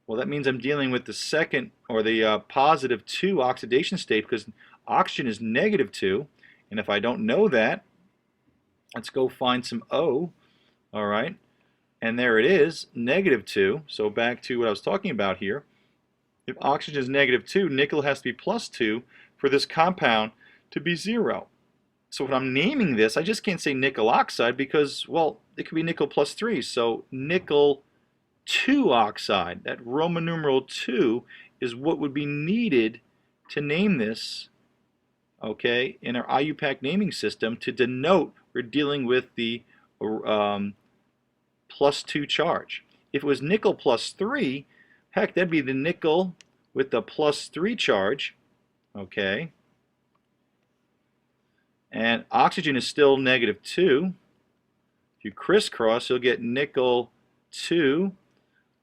well, that means I'm dealing with the second, or the +2 oxidation state, because oxygen is -2, and if I don't know that, let's go find some O, all right, and there it is, -2. So back to what I was talking about here. If oxygen is -2, nickel has to be +2 for this compound to be 0. So when I'm naming this, I just can't say nickel oxide because, well, it could be nickel +3. So nickel 2 oxide, that Roman numeral 2 is what would be needed to name this, okay, in our IUPAC naming system to denote we're dealing with the +2 charge. If it was nickel +3, heck, that'd be the nickel with the +3 charge, okay. And oxygen is still -2. If you crisscross, you'll get nickel 2,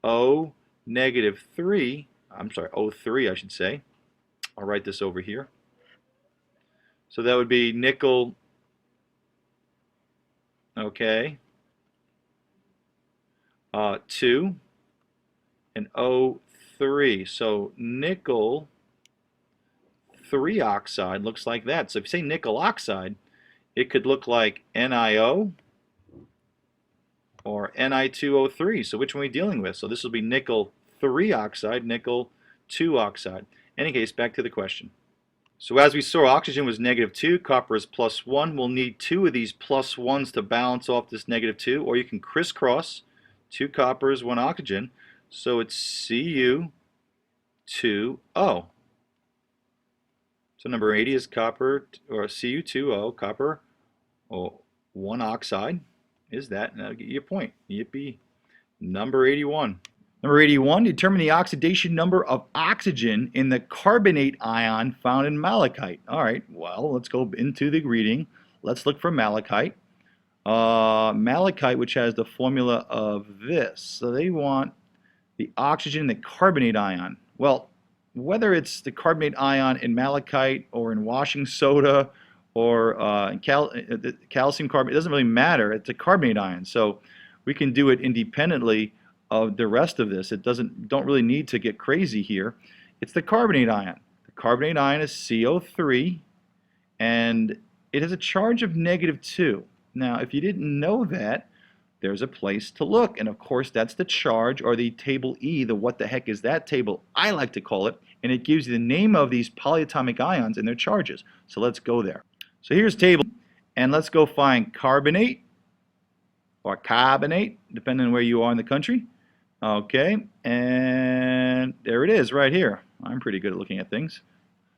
O, -3. I'm sorry, O3 I should say. I'll write this over here. So that would be nickel, okay, 2, and O3. So nickel 3 oxide looks like that. So if you say nickel oxide, it could look like NiO or Ni2O3. So which one are we dealing with? So this will be nickel 3 oxide, nickel 2 oxide. In any case, back to the question. So as we saw, oxygen was -2, copper is +1. We'll need 2 of these +1s to balance off this -2, or you can crisscross 2 coppers, 1 oxygen. So it's Cu2O. So number 80 is copper, or Cu2O, copper, 1 oxide is that, and that'll get you a point. Yippee. Number 81. Number 81, determine the oxidation number of oxygen in the carbonate ion found in malachite. All right, well, let's go into the reading. Let's look for malachite. Malachite, which has the formula of this. So they want the oxygen in the carbonate ion. Well, whether it's the carbonate ion in malachite or in washing soda or calcium carbonate, it doesn't really matter. It's a carbonate ion, so we can do it independently of the rest of this. It don't really need to get crazy here. It's the carbonate ion. The carbonate ion is CO3, and it has a charge of -2. Now, if you didn't know that, there's a place to look, and of course that's the charge, or the table E, the what the heck is that table, I like to call it, and it gives you the name of these polyatomic ions and their charges. So let's go there. So here's table, and let's go find carbonate or carbonate, depending on where you are in the country. Okay, and there it is right here. I'm pretty good at looking at things.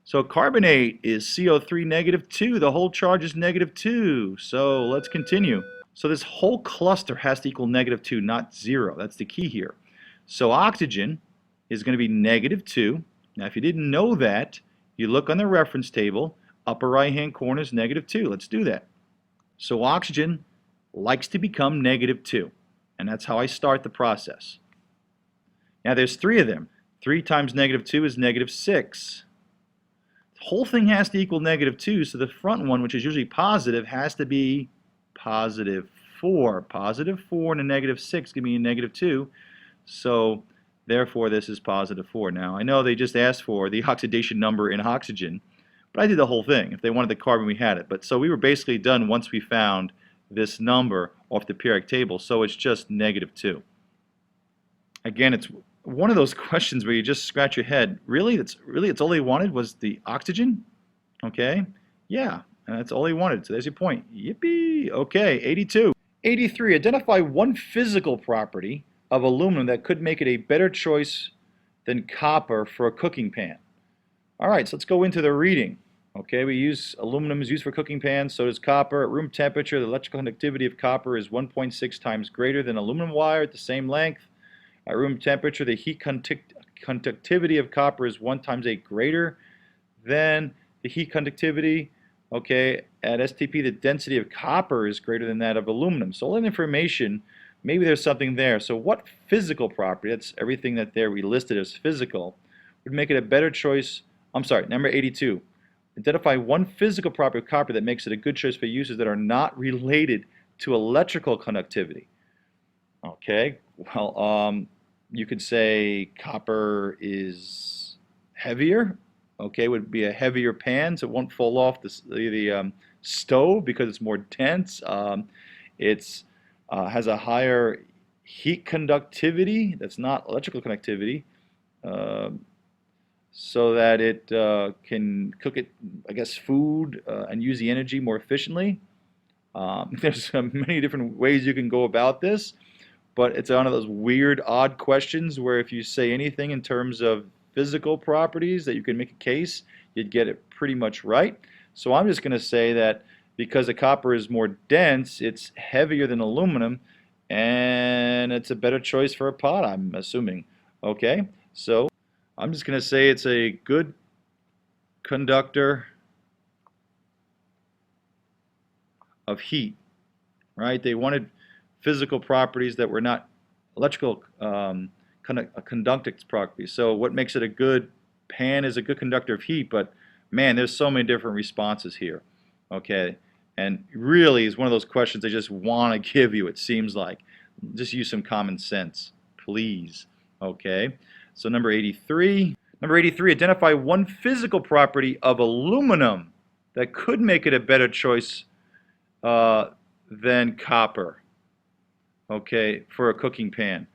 So carbonate is CO3 -2. The whole charge is -2. So let's continue. So this whole cluster has to equal -2, not 0. That's the key here. So oxygen is going to be -2. Now if you didn't know that, you look on the reference table. Upper right-hand corner is -2. Let's do that. So oxygen likes to become -2, and that's how I start the process. Now there's 3 of them. 3 times -2 is -6. The whole thing has to equal -2, so the front one, which is usually positive, has to be +4. +4 and a -6 give me a -2, so therefore this is +4. Now I know they just asked for the oxidation number in oxygen, but I did the whole thing. If they wanted the carbon, we had it. But so we were basically done once we found this number off the periodic table, so it's just -2. Again, it's one of those questions where you just scratch your head. Really? It's all they wanted was the oxygen? Okay. Yeah, and that's all they wanted. So there's your point. Yippee! Okay, 82. 83. Identify one physical property of aluminum that could make it a better choice than copper for a cooking pan. All right, so let's go into the reading. Okay, aluminum is used for cooking pans, so does copper. At room temperature, the electrical conductivity of copper is 1.6 times greater than aluminum wire at the same length. At room temperature, the heat conductivity of copper is 1 times 8 greater than the heat conductivity. Okay, at STP, the density of copper is greater than that of aluminum. So all that information, maybe there's something there. So what physical property, that's everything that there we listed as physical, would make it a better choice? I'm sorry, number 82. Identify one physical property of copper that makes it a good choice for uses that are not related to electrical conductivity. Okay, well, you could say copper is heavier. Okay, would be a heavier pan, so it won't fall off the stove because it's more dense. It's has a higher heat conductivity. That's not electrical conductivity. So that it can cook it, I guess, food and use the energy more efficiently. There's many different ways you can go about this, but it's one of those weird, odd questions where if you say anything in terms of physical properties that you can make a case, you'd get it pretty much right. So I'm just going to say that because the copper is more dense, it's heavier than aluminum, and it's a better choice for a pot, I'm assuming. Okay, so I'm just going to say it's a good conductor of heat, right? They wanted physical properties that were not electrical conductance properties. So what makes it a good pan is a good conductor of heat, but man, there's so many different responses here, okay? And really is one of those questions they just want to give you, it seems like. Just use some common sense, please, okay? So number 83. Number 83, identify one physical property of aluminum that could make it a better choice than copper, okay, for a cooking pan.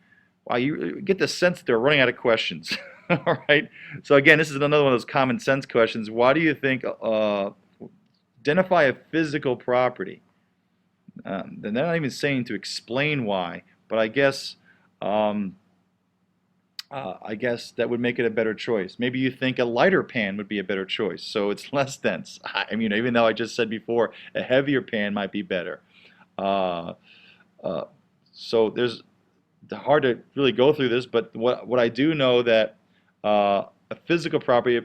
Wow, you get the sense that they're running out of questions. All right. So again, this is another one of those common sense questions. Why do you think identify a physical property? They're not even saying to explain why, but I guess that would make it a better choice. Maybe you think a lighter pan would be a better choice, so it's less dense. I mean, even though I just said before, a heavier pan might be better. So there's hard to really go through this, but what I do know that a physical property,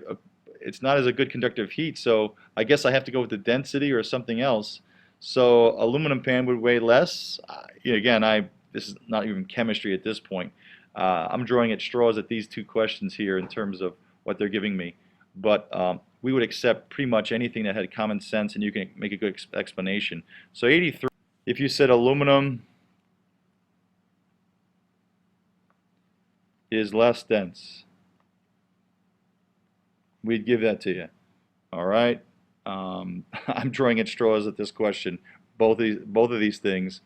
it's not as a good conductor of heat, so I guess I have to go with the density or something else. So aluminum pan would weigh less. Again, this is not even chemistry at this point. I'm drawing at straws at these two questions here in terms of what they're giving me. But we would accept pretty much anything that had common sense and you can make a good explanation. So 83, if you said aluminum is less dense, we'd give that to you. All right? I'm drawing at straws at this question. Both of these things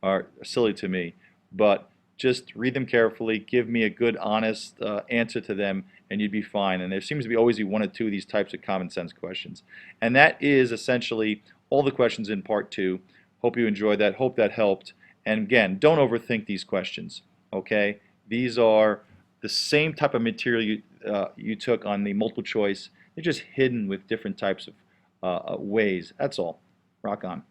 are silly to me, but just read them carefully, give me a good, honest answer to them, and you'd be fine. And there seems to be always one or two of these types of common sense questions. And that is essentially all the questions in part 2. Hope you enjoyed that. Hope that helped. And again, don't overthink these questions, okay? These are the same type of material you took on the multiple choice. They're just hidden with different types of ways. That's all. Rock on.